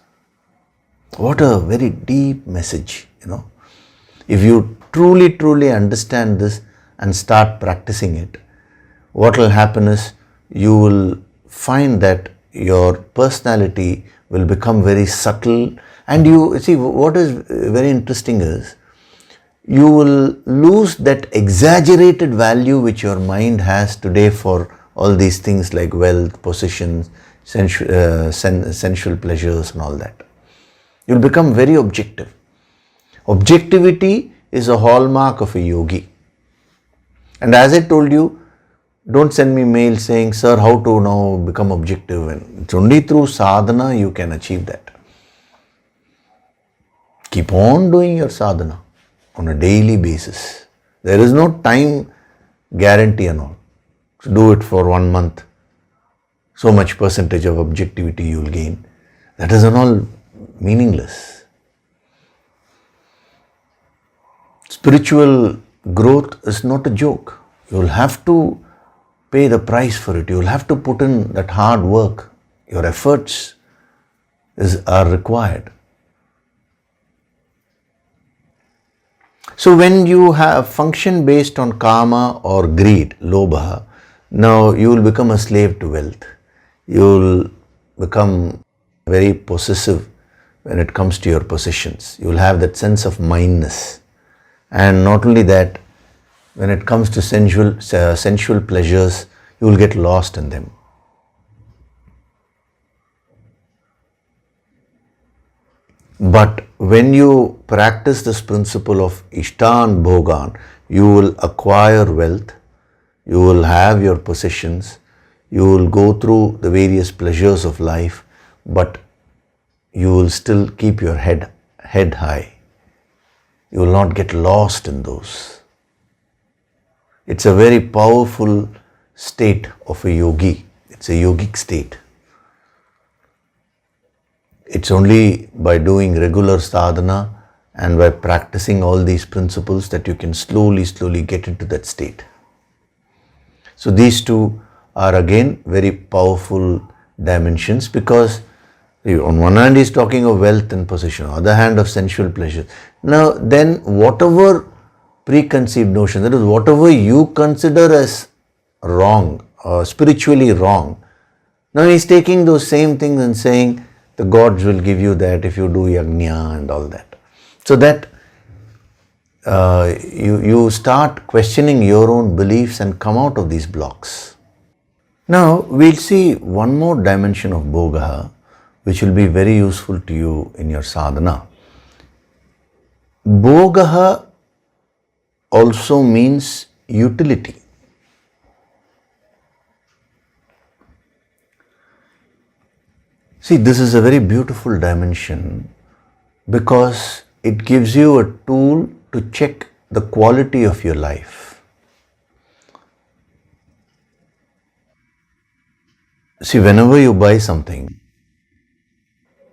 What a very deep message, If you truly understand this and start practicing it, what will happen is you will find that your personality will become very subtle. And you see, what is very interesting is you will lose that exaggerated value which your mind has today for all these things like wealth, possessions, sensual pleasures and all that. You'll become very objective. Objectivity is a hallmark of a yogi. And as I told you, don't send me mail saying, sir, how to now become objective. And it's only through sadhana you can achieve that. Keep on doing your sadhana on a daily basis. There is no time guarantee and all. So do it for 1 month. So much percentage of objectivity you will gain. That is all meaningless. Spiritual growth is not a joke. You will have to pay the price for it. You will have to put in that hard work. Your efforts are required. So when you have function based on karma or greed, lobha, now you will become a slave to wealth. You will become very possessive when it comes to your possessions. You will have that sense of mindness. And not only that, when it comes to sensual pleasures, you will get lost in them. But when you practice this principle of ishtan bhogan, you will acquire wealth, you will have your possessions, you will go through the various pleasures of life, but you will still keep your head high. You will not get lost in those. It's a very powerful state of a yogi. It's a yogic state. It's only by doing regular sadhana and by practicing all these principles that you can slowly get into that state. So these two are again very powerful dimensions, because on one hand he's talking of wealth and possession, on the other hand of sensual pleasures. Now then, whatever preconceived notion, that is whatever you consider as wrong or spiritually wrong, now he's taking those same things and saying the gods will give you that if you do yajna and all that. So that you start questioning your own beliefs and come out of these blocks. Now we'll see one more dimension of bhoga which will be very useful to you in your sadhana. Bhoga also means utility. See, this is a very beautiful dimension because it gives you a tool to check the quality of your life. See, whenever you buy something,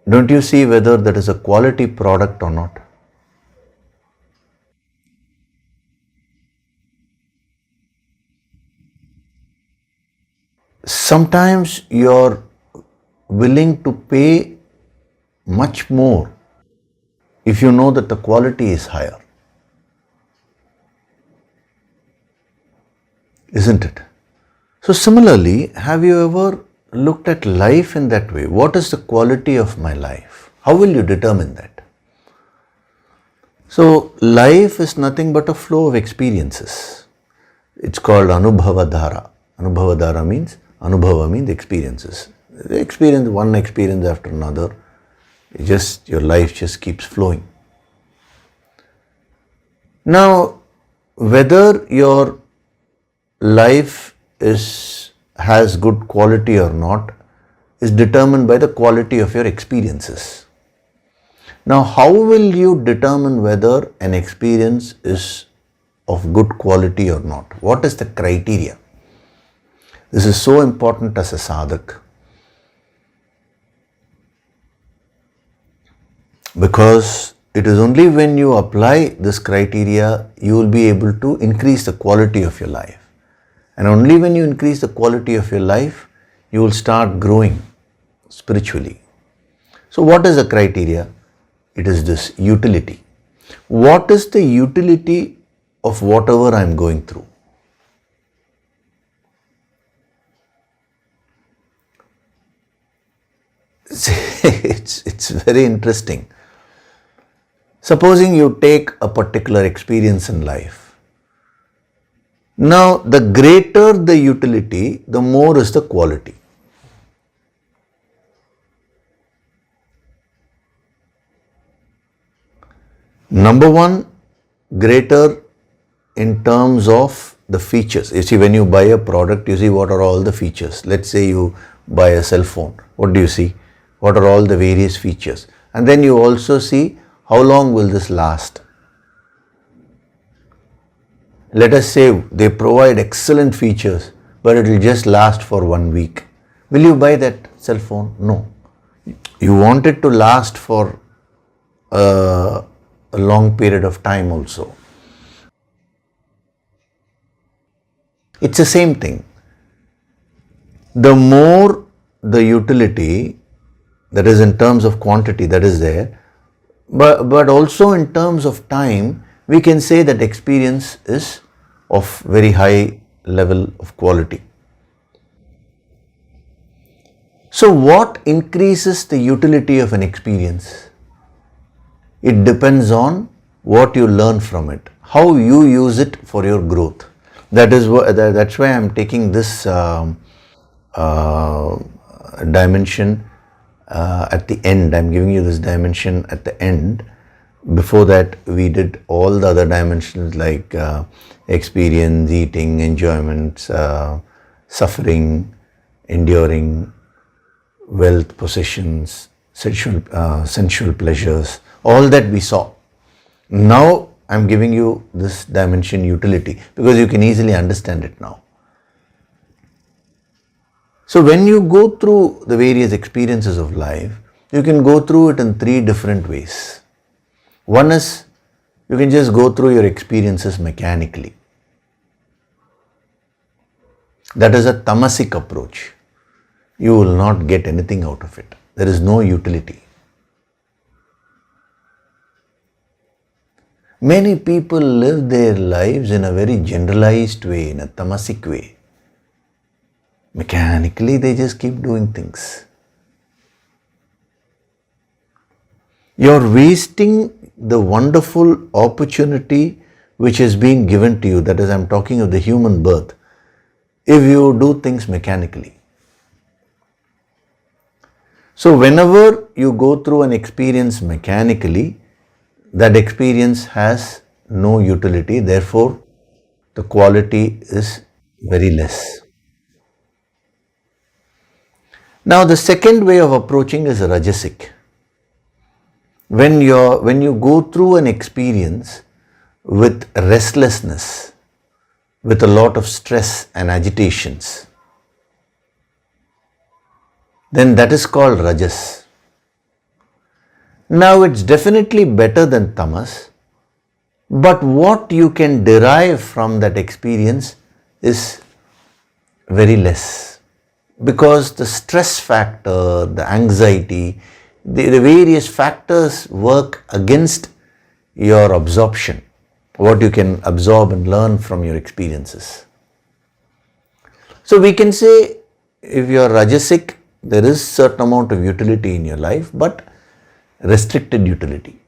don't you see whether that is a quality product or not? Sometimes you're willing to pay much more if you know that the quality is higher. Isn't it? So similarly, have you ever looked at life in that way? What is the quality of my life? How will you determine that? So life is nothing but a flow of experiences. It's called anubhavadhara. Anubhavadhara means, anubhava means experiences. Experience one experience after another. Your life just keeps flowing. Now, whether your life has good quality or not is determined by the quality of your experiences. Now, how will you determine whether an experience is of good quality or not? What is the criteria? This is so important as a sadhak, because it is only when you apply this criteria you will be able to increase the quality of your life. And only when you increase the quality of your life, you will start growing spiritually. So what is the criteria? It is this utility. What is the utility of whatever I am going through? It's very interesting. Supposing you take a particular experience in life. Now, the greater the utility, the more is the quality. Number one, greater in terms of the features. You see, when you buy a product, you see what are all the features. Let's say you buy a cell phone. What do you see? What are all the various features? And then you also see how long will this last. Let us say they provide excellent features, but it will just last for 1 week. Will you buy that cell phone? No. You want it to last for a long period of time also. It's the same thing. The more the utility, that is in terms of quantity, that is there, but also in terms of time, we can say that experience is of very high level of quality. So what increases the utility of an experience? It depends on what you learn from it, how you use it for your growth. That's why I'm taking this dimension at the end. I'm giving you this dimension at the end. Before that, we did all the other dimensions like experience, eating, enjoyment, suffering, enduring, wealth, possessions, sensual pleasures, all that we saw. Now I'm giving you this dimension utility because you can easily understand it now. So when you go through the various experiences of life, you can go through it in 3 different ways. One is, you can just go through your experiences mechanically. That is a tamasic approach. You will not get anything out of it. There is no utility. Many people live their lives in a very generalized way, in a tamasic way. Mechanically, they just keep doing things. You're wasting the wonderful opportunity which is being given to you, that is, I'm talking of the human birth, if you do things mechanically. So whenever you go through an experience mechanically, that experience has no utility, therefore the quality is very less. Now the second way of approaching is rajasic. When you go through an experience with restlessness, with a lot of stress and agitations, then that is called rajas. Now it's definitely better than tamas, but what you can derive from that experience is very less, because the stress factor, the anxiety, the various factors work against your absorption, what you can absorb and learn from your experiences. So we can say, if you are rajasic, there is certain amount of utility in your life, but restricted utility.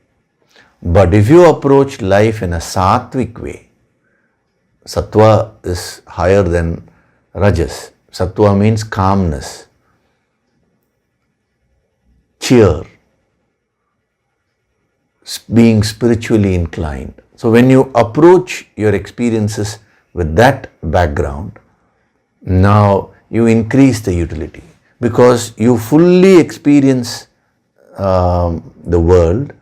But if you approach life in a sattvic way, sattva is higher than rajas. Sattva means calmness, cheer, being spiritually inclined. So when you approach your experiences with that background, now you increase the utility because you fully experience the world,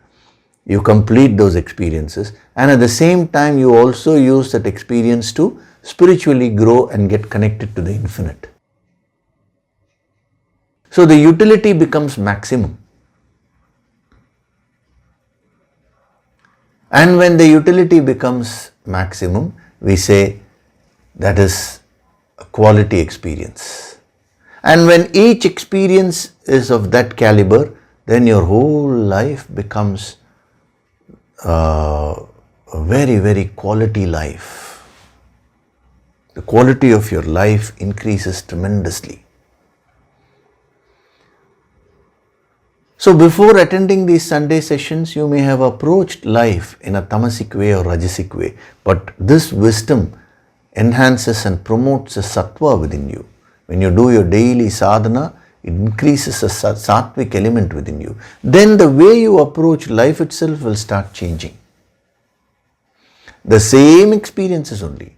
you complete those experiences, and at the same time you also use that experience to spiritually grow and get connected to the infinite. So the utility becomes maximum. And when the utility becomes maximum, we say that is a quality experience. And when each experience is of that caliber, then your whole life becomes a very, very quality life. The quality of your life increases tremendously. So before attending these Sunday sessions, you may have approached life in a tamasic way or rajasic way. But this wisdom enhances and promotes a sattva within you. When you do your daily sadhana, it increases a sattvic element within you. Then the way you approach life itself will start changing. The same experiences only.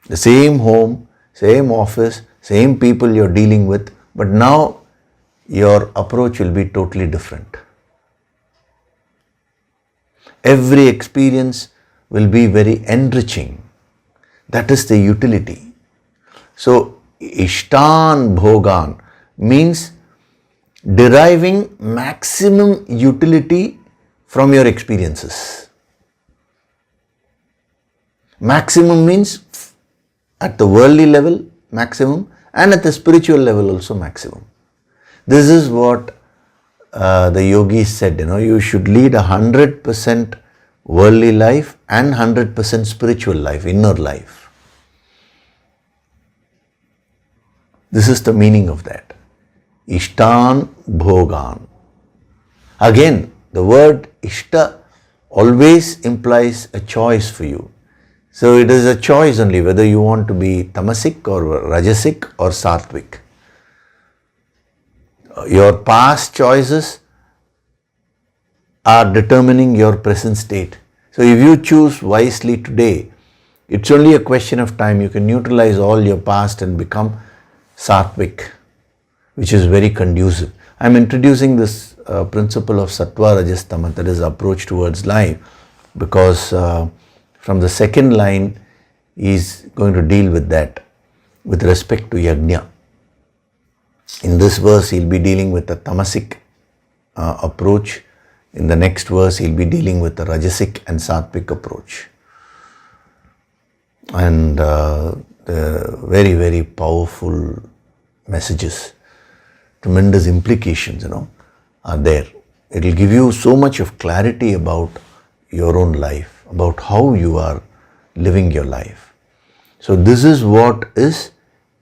The same home, same office, same people you're dealing with, but now your approach will be totally different. Every experience will be very enriching. That is the utility. So, ishtan bhogan means deriving maximum utility from your experiences. Maximum means at the worldly level, maximum, and at the spiritual level also maximum. This is what the yogis said, you should lead 100% worldly life and 100% spiritual life, inner life. This is the meaning of that. Ishtan bhogan. Again, the word ishta always implies a choice for you. So it is a choice only whether you want to be tamasic or rajasic or sattvic. Your past choices are determining your present state. So if you choose wisely today, it's only a question of time. You can neutralize all your past and become sattvic, which is very conducive. I'm introducing this principle of sattva, rajas, tama, that is approach towards life, because from the second line he is going to deal with that with respect to yajna. In this verse, he'll be dealing with the tamasic approach. In the next verse, he'll be dealing with the rajasic and sattvic approach. And the very, very powerful messages, tremendous implications, are there. It will give you so much of clarity about your own life, about how you are living your life. So this is what is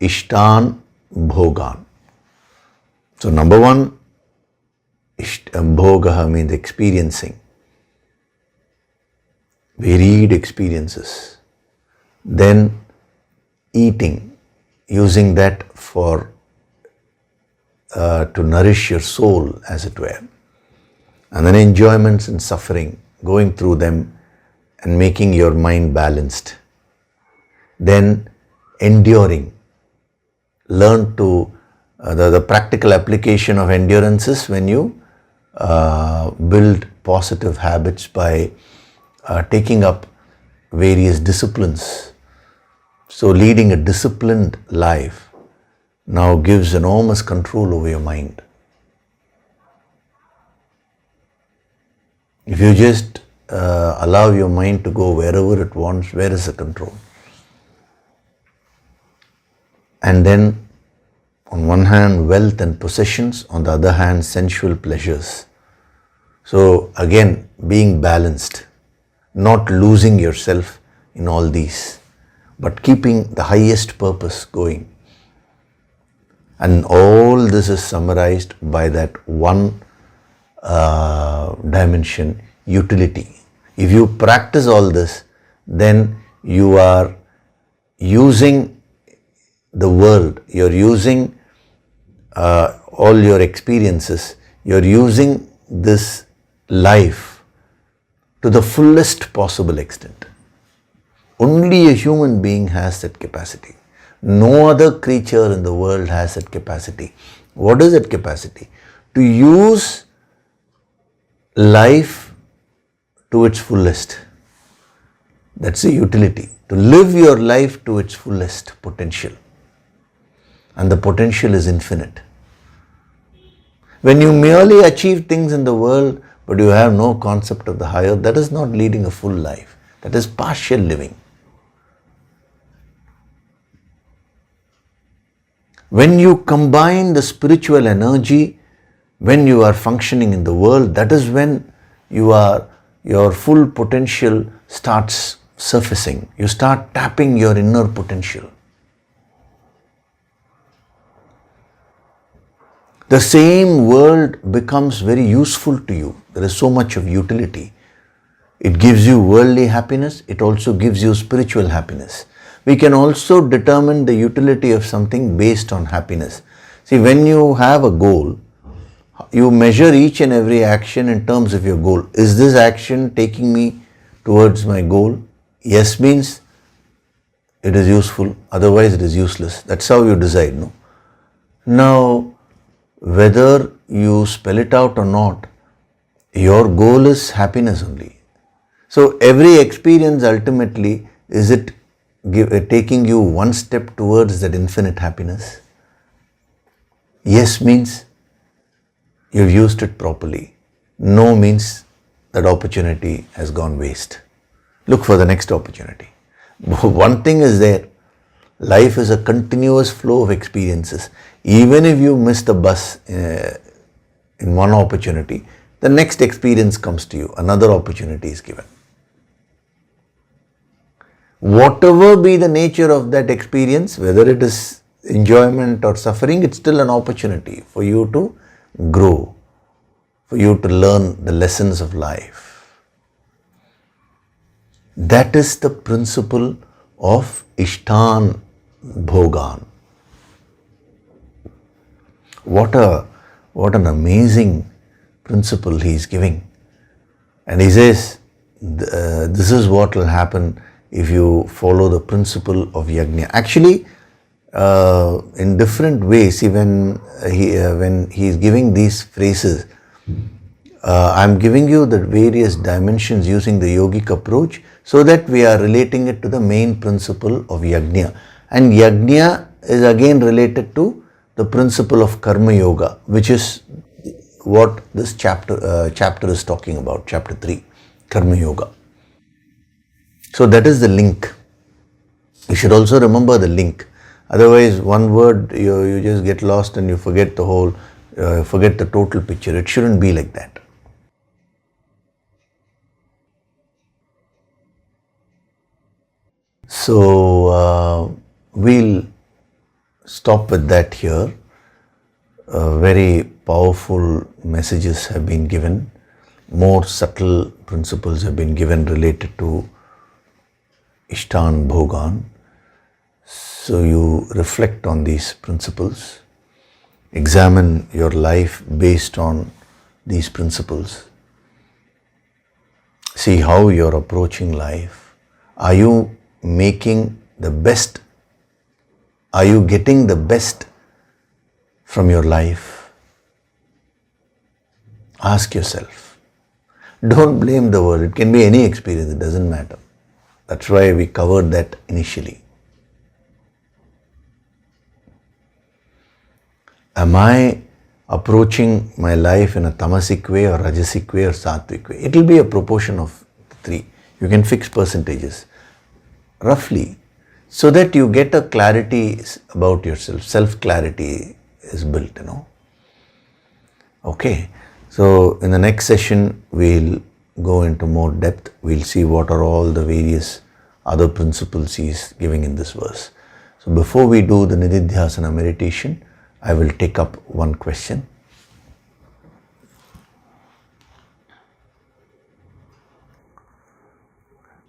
ishtan bhogan. So number one, bhoga means experiencing, varied experiences. Then eating, using that for to nourish your soul, as it were. And then enjoyments and suffering, going through them and making your mind balanced. Then enduring, learn to the practical application of endurance is when you build positive habits by taking up various disciplines. So leading a disciplined life now gives enormous control over your mind. If you just allow your mind to go wherever it wants, where is the control? And then on one hand, wealth and possessions, on the other hand, sensual pleasures. So again, being balanced, not losing yourself in all these, but keeping the highest purpose going. And all this is summarized by that one dimension, utility. If you practice all this, then you are using the world, you're using all your experiences, you're using this life to the fullest possible extent. Only a human being has that capacity. No other creature in the world has that capacity. What is that capacity? To use life to its fullest. That's the utility. To live your life to its fullest potential. And the potential is infinite. When you merely achieve things in the world, but you have no concept of the higher, that is not leading a full life. That is partial living. When you combine the spiritual energy when you are functioning in the world, that is when your full potential starts surfacing. You start tapping your inner potential. The same world becomes very useful to you. There is so much of utility. It gives you worldly happiness. It also gives you spiritual happiness. We can also determine the utility of something based on happiness. See, when you have a goal, you measure each and every action in terms of your goal. Is this action taking me towards my goal? Yes means it is useful, otherwise it is useless. That's how you decide, no? Now, whether you spell it out or not, your goal is happiness only. So every experience ultimately, is it taking you one step towards that infinite happiness? Yes means you've used it properly. No means that opportunity has gone waste. Look for the next opportunity. One thing is there, life is a continuous flow of experiences. Even if you miss the bus in one opportunity, the next experience comes to you, another opportunity is given. Whatever be the nature of that experience, whether it is enjoyment or suffering, it's still an opportunity for you to grow, for you to learn the lessons of life. That is the principle of Ishtan Bhogan. What an amazing principle he is giving. And he says, this is what will happen if you follow the principle of yajna. Actually, in different ways, when he is giving these phrases, I'm giving you the various dimensions using the yogic approach so that we are relating it to the main principle of yajna. And yajna is again related to the principle of karma yoga, which is what this chapter is talking about, chapter 3, karma yoga. So that is the link. You should also remember the link. Otherwise, one word, you just get lost and you forget the whole, forget the total picture. It shouldn't be like that. So, we'll stop with that here. Very powerful messages have been given. More subtle principles have been given related to Ishtan Bhogan. So you reflect on these principles, examine your life based on these principles. See how you're approaching life. Are you making the best? Are you getting the best from your life? Ask yourself. Don't blame the world. It can be any experience, it doesn't matter. That's why we covered that initially. Am I approaching my life in a tamasic way or rajasic way or sattvic way? It will be a proportion of the three. You can fix percentages roughly so that you get a clarity about yourself. Self-clarity is built, Okay. So in the next session, we'll go into more depth. We'll see what are all the various other principles he's giving in this verse. So before we do the Nididhyasana meditation, I will take up one question.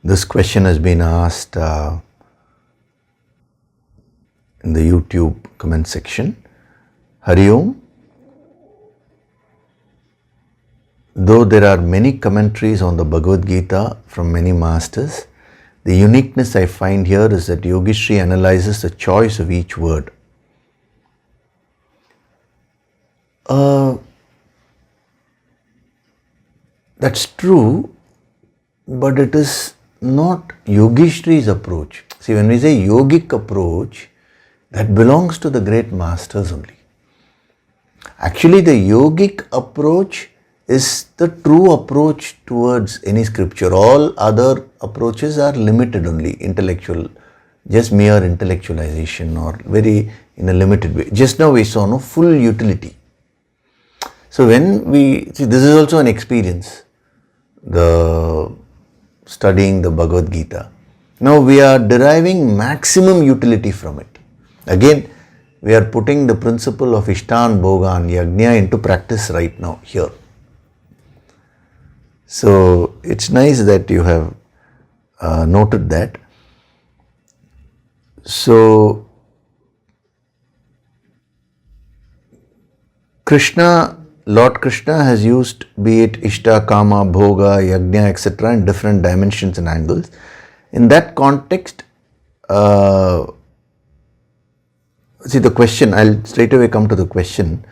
This question has been asked in the YouTube comment section. Hari Om. Though there are many commentaries on the Bhagavad Gita from many masters, the uniqueness I find here is that Yogishri analyzes the choice of each word. That's true, but it is not Yogishri's approach. See, when we say yogic approach, that belongs to the great masters only. Actually, the yogic approach is the true approach towards any scripture. All other approaches are limited only, intellectual, just mere intellectualization or very in a limited way. Just now we saw no full utility. So when we see, this is also an experience, the studying the Bhagavad Gita. Now we are deriving maximum utility from it. Again, we are putting the principle of Ishtan, Bhoga and Yajna into practice right now here. So it's nice that you have noted that. So Lord Krishna has used, be it Ishta, Kama, Bhoga, Yajna, etc. in different dimensions and angles. In that context, see the question, I'll straight away come to the question.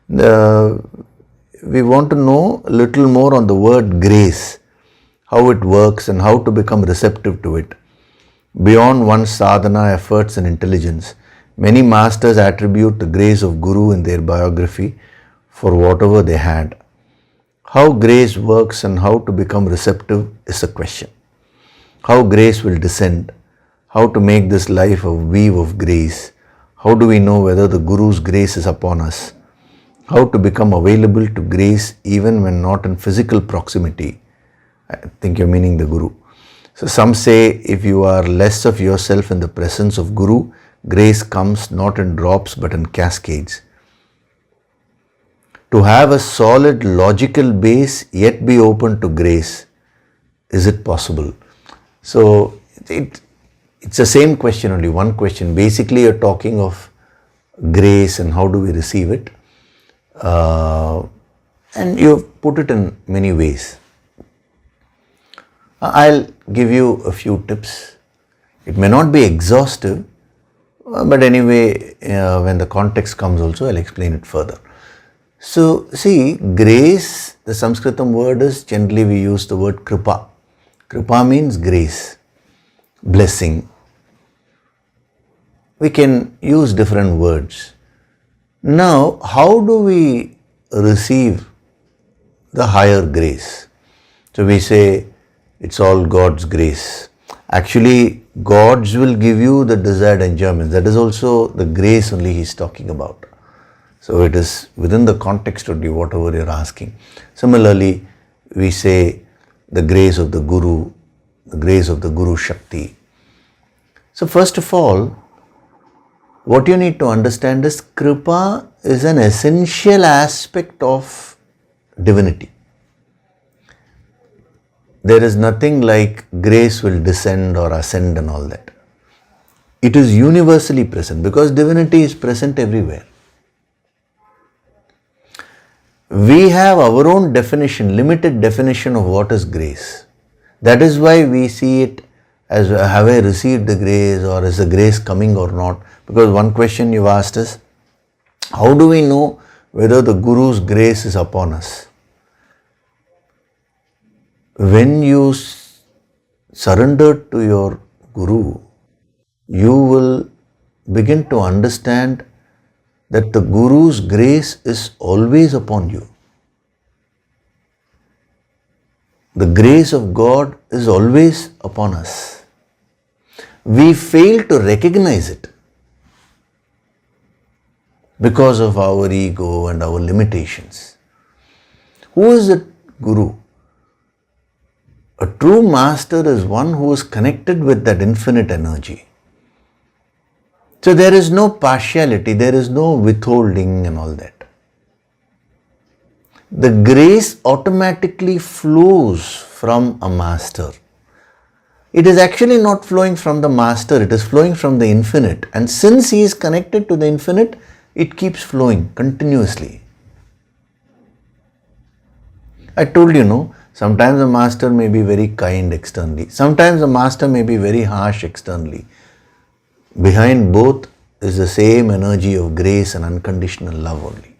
We want to know a little more on the word grace, how it works and how to become receptive to it. Beyond one's sadhana, efforts and intelligence, many masters attribute the grace of Guru in their biography for whatever they had. How grace works and how to become receptive is a question. How grace will descend, how to make this life a weave of grace, how do we know whether the Guru's grace is upon us, how to become available to grace even when not in physical proximity. I think you're meaning the Guru. So some say if you are less of yourself in the presence of Guru, grace comes not in drops but in cascades. To have a solid logical base yet be open to grace, is it possible? So it's the same question, only one question. Basically you're talking of grace and how do we receive it. And you've put it in many ways. I'll give you a few tips. It may not be exhaustive, but anyway, when the context comes also, I'll explain it further. So, see, grace, the Sanskritam word is, generally we use the word kripa. Kripa means grace, blessing. We can use different words. Now, how do we receive the higher grace? So we say, it's all God's grace. Actually, God's will give you the desired enjoyment. That is also the grace only He's talking about. So it is within the context of whatever you're asking. Similarly, we say the grace of the Guru, the grace of the Guru Shakti. So first of all, what you need to understand is Kripa is an essential aspect of divinity. There is nothing like grace will descend or ascend and all that. It is universally present because divinity is present everywhere. We have our own definition, limited definition of what is grace. That is why we see it as, have I received the grace or is the grace coming or not? Because one question you asked is, how do we know whether the Guru's grace is upon us? When you surrender to your Guru, you will begin to understand that the Guru's grace is always upon you. The grace of God is always upon us. We fail to recognize it because of our ego and our limitations. Who is the Guru? A true master is one who is connected with that infinite energy. So there is no partiality, there is no withholding and all that. The grace automatically flows from a master. It is actually not flowing from the master, it is flowing from the infinite. And since he is connected to the infinite, it keeps flowing continuously. I told you, no, sometimes the master may be very kind externally. Sometimes the master may be very harsh externally. Behind both is the same energy of grace and unconditional love only.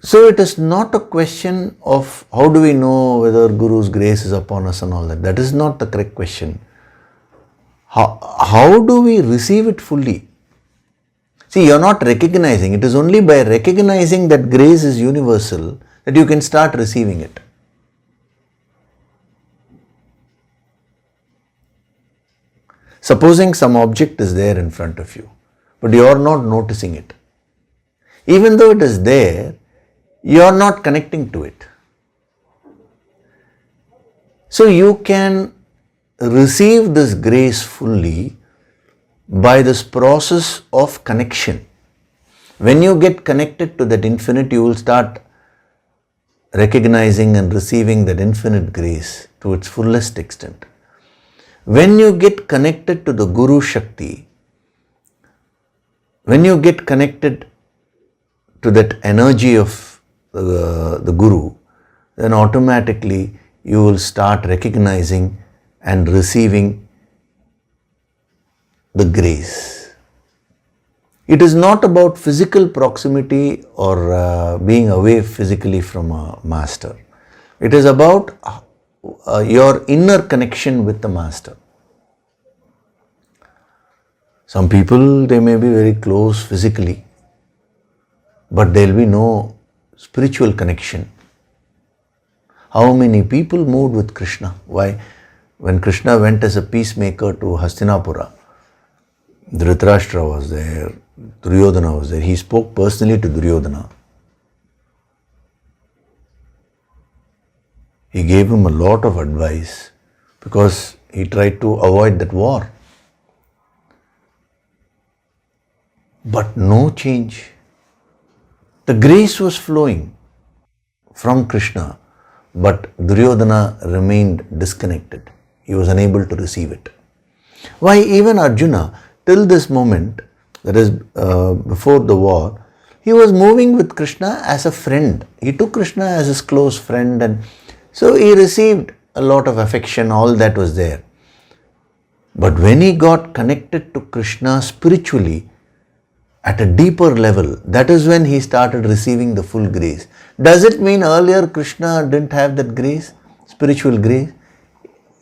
So it is not a question of how do we know whether Guru's grace is upon us and all that. That is not the correct question. How do we receive it fully? See, you are not recognizing. It is only by recognizing that grace is universal that you can start receiving it. Supposing some object is there in front of you, but you are not noticing it. Even though it is there, you are not connecting to it. So you can receive this grace fully by this process of connection. When you get connected to that infinite, you will start recognizing and receiving that infinite grace to its fullest extent. When you get connected to the Guru Shakti, when you get connected to that energy of the Guru, then automatically you will start recognizing and receiving the grace. It is not about physical proximity or being away physically from a master. It is about your inner connection with the master. Some people, they may be very close physically, but there will be no spiritual connection. How many people moved with Krishna? Why? When Krishna went as a peacemaker to Hastinapura, Dhritarashtra was there, Duryodhana was there. He spoke personally to Duryodhana. He gave him a lot of advice because he tried to avoid that war. But no change. The grace was flowing from Krishna, but Duryodhana remained disconnected. He was unable to receive it. Why? Even Arjuna, till this moment, that is before the war, he was moving with Krishna as a friend. He took Krishna as his close friend, and so he received a lot of affection, all that was there. But when he got connected to Krishna spiritually, at a deeper level, that is when he started receiving the full grace. Does it mean earlier Krishna didn't have that grace, spiritual grace?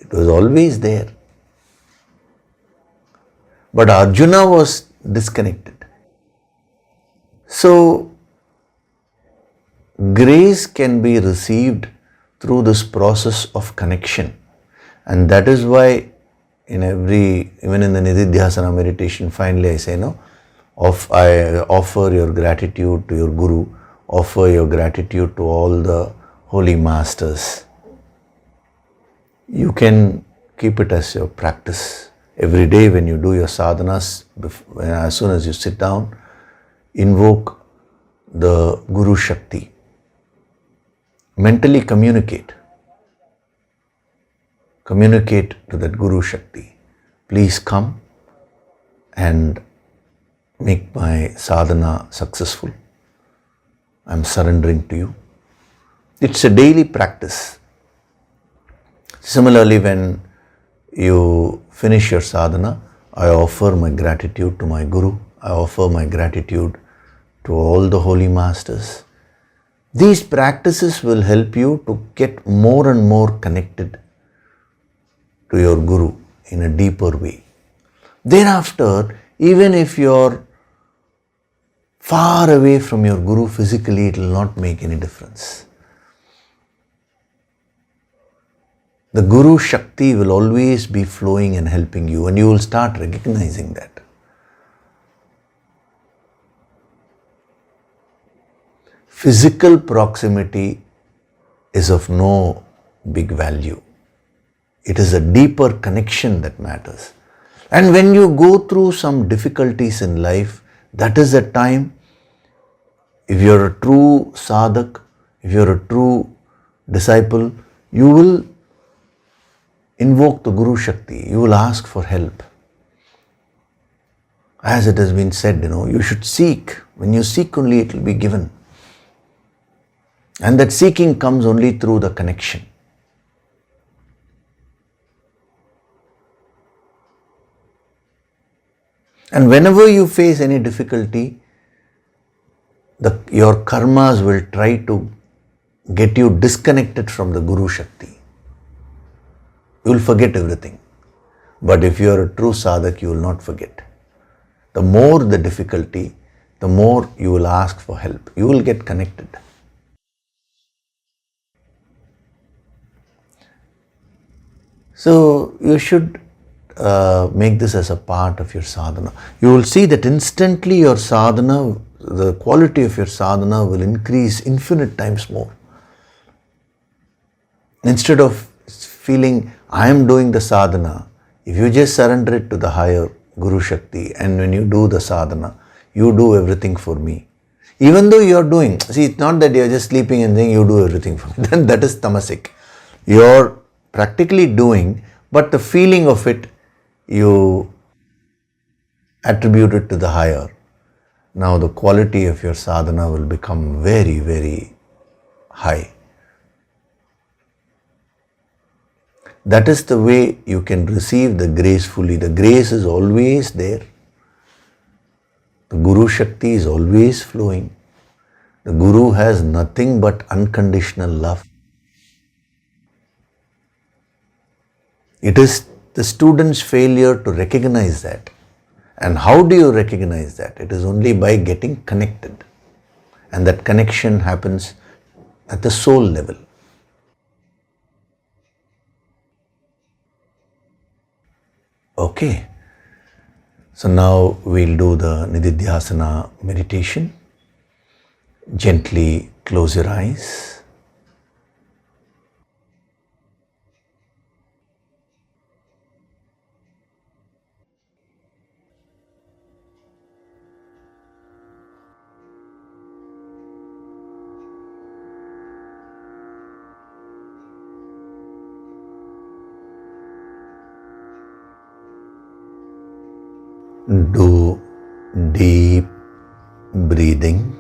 It was always there. But Arjuna was disconnected. So, grace can be received through this process of connection. And that is why even in the Nididhyasana meditation, finally I say, I offer your gratitude to your Guru, offer your gratitude to all the holy masters. You can keep it as your practice. Every day when you do your sadhanas, as soon as you sit down, invoke the Guru Shakti. Mentally communicate. Communicate to that Guru Shakti. Please come and make my sadhana successful. I am surrendering to you. It's a daily practice. Similarly, when you finish your sadhana, I offer my gratitude to my Guru. I offer my gratitude to all the holy masters. These practices will help you to get more and more connected to your Guru in a deeper way. Thereafter, even if you're far away from your Guru physically, it will not make any difference. The Guru Shakti will always be flowing and helping you, and you will start recognizing that. Physical proximity is of no big value. It is a deeper connection that matters. And when you go through some difficulties in life, that is a time, if you're a true sadhak, if you're a true disciple, you will invoke the Guru Shakti, you will ask for help. As it has been said, you should seek. When you seek only, it will be given. And that seeking comes only through the connection. And whenever you face any difficulty, your karmas will try to get you disconnected from the Guru Shakti. You will forget everything. But if you are a true sadhak, you will not forget. The more the difficulty, the more you will ask for help. You will get connected. So you should make this as a part of your sadhana. You will see that instantly your sadhana, the quality of your sadhana will increase infinite times more. Instead of feeling, I am doing the sadhana, if you just surrender it to the higher Guru Shakti, and when you do the sadhana, you do everything for me. Even though you are doing, see, it's not that you are just sleeping and saying you do everything for me. Then that is tamasic. You are practically doing, but the feeling of it, you attribute it to the higher. Now the quality of your sadhana will become very, very high. That is the way you can receive the grace fully. The grace is always there. The Guru Shakti is always flowing. The Guru has nothing but unconditional love. It is the student's failure to recognize that. And how do you recognize that? It is only by getting connected. And that connection happens at the soul level. Okay. So now we'll do the Nididhyasana meditation. Gently close your eyes. Do deep breathing.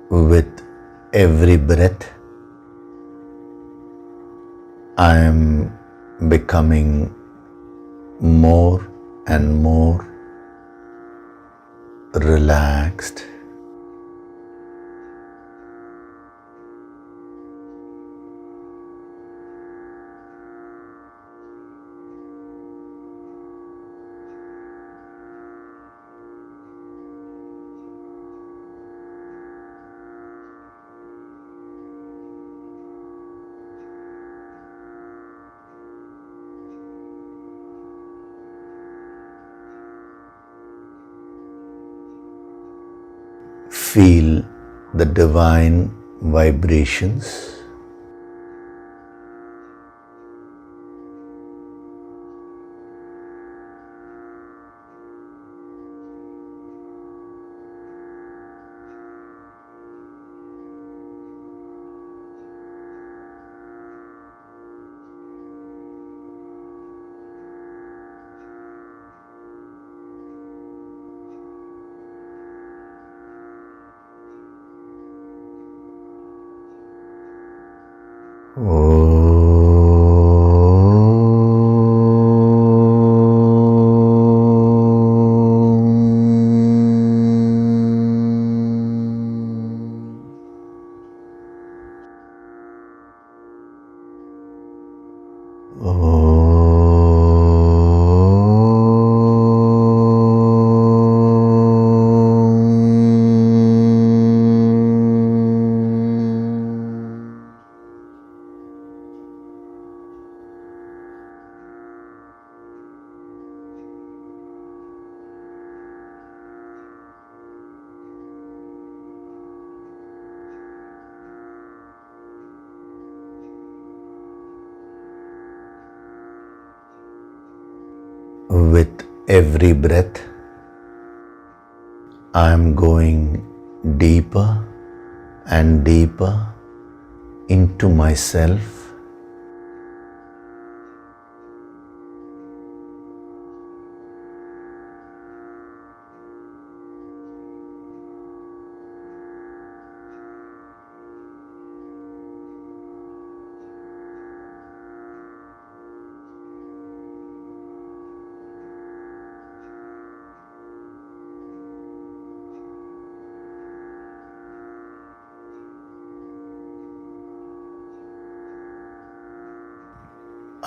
With every breath, I am becoming more and more relaxed. Feel the divine vibrations. With every breath, I am going deeper and deeper into myself.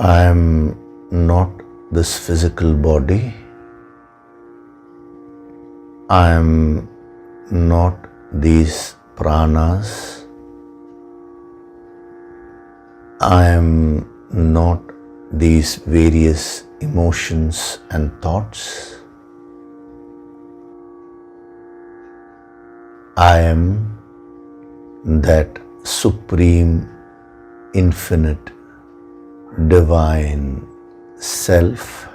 I am not this physical body. I am not these pranas. I am not these various emotions and thoughts. I am that supreme, infinite, divine self.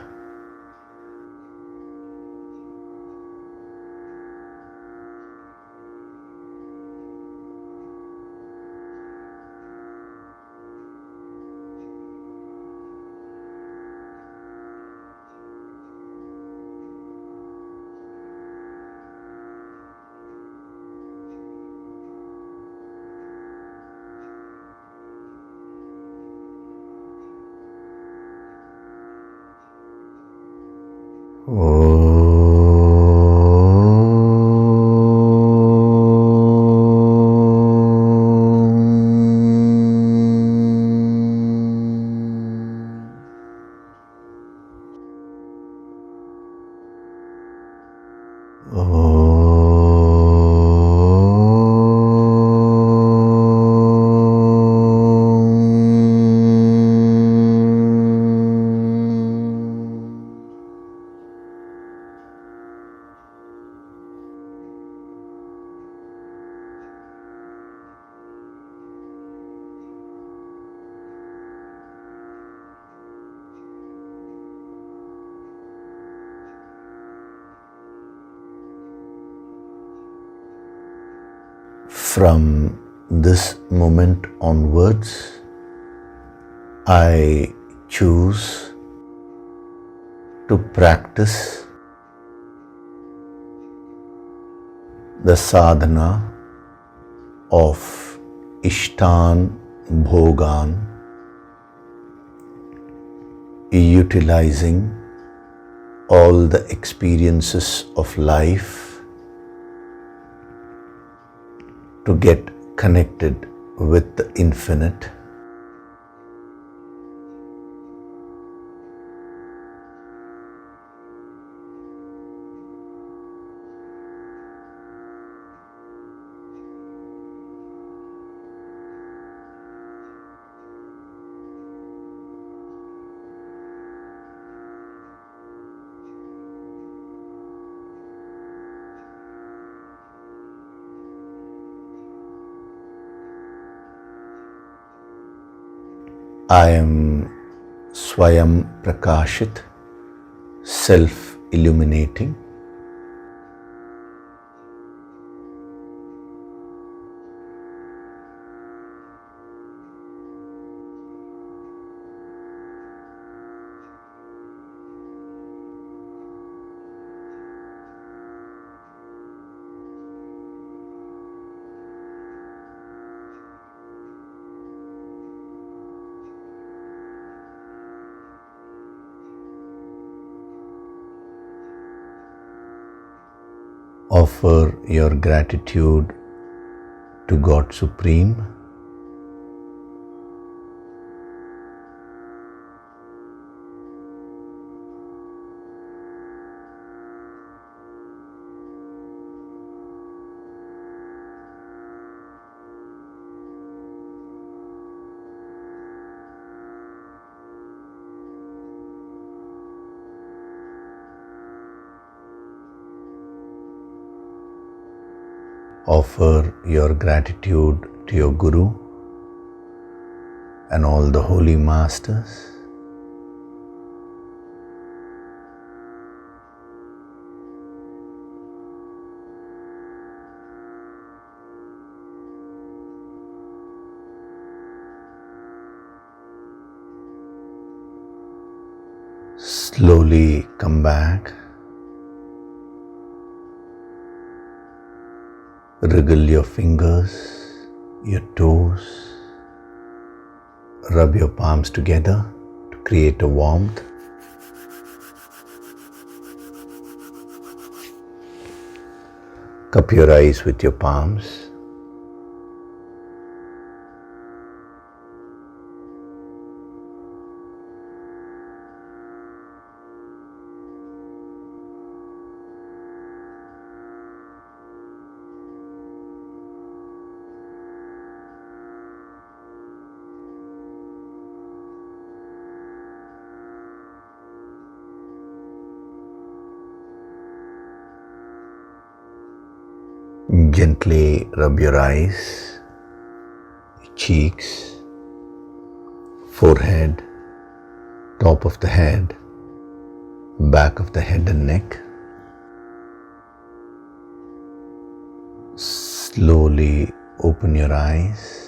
From this moment onwards, I choose to practice the sadhana of Ishtan Bhogan, utilizing all the experiences of life to get connected with the infinite. I am Swayam Prakashit, self-illuminating. Offer your gratitude to God Supreme. Offer your gratitude to your Guru and all the holy masters. Slowly come back. Wriggle your fingers, your toes. Rub your palms together to create a warmth. Cup your eyes with your palms. Gently rub your eyes, cheeks, forehead, top of the head, back of the head and neck. Slowly open your eyes.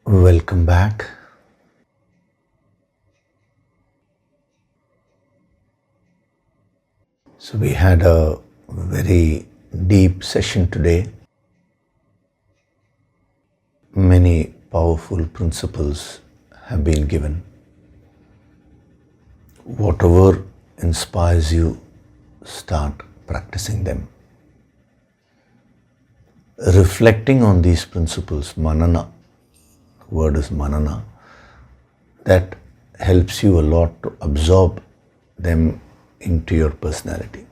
Welcome back. So we had a very deep session today. Many powerful principles have been given. Whatever inspires you, start practicing them. Reflecting on these principles, manana, the word is manana, that helps you a lot to absorb them into your personality.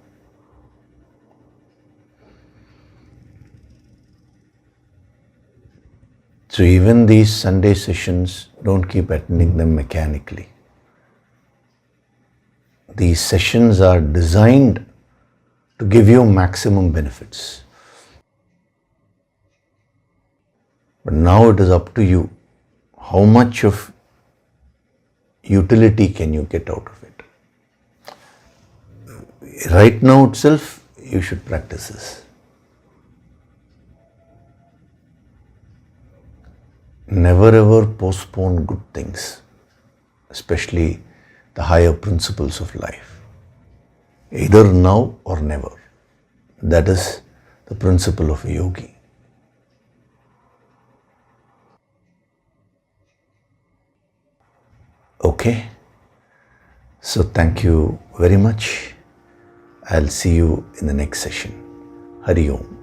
So even these Sunday sessions, don't keep attending them mechanically. These sessions are designed to give you maximum benefits. But now it is up to you. How much of utility can you get out of it? Right now itself, you should practice this. Never ever postpone good things, especially the higher principles of life. Either now or never. That is the principle of a yogi. Okay? So thank you very much. I'll see you in the next session. Hari Om.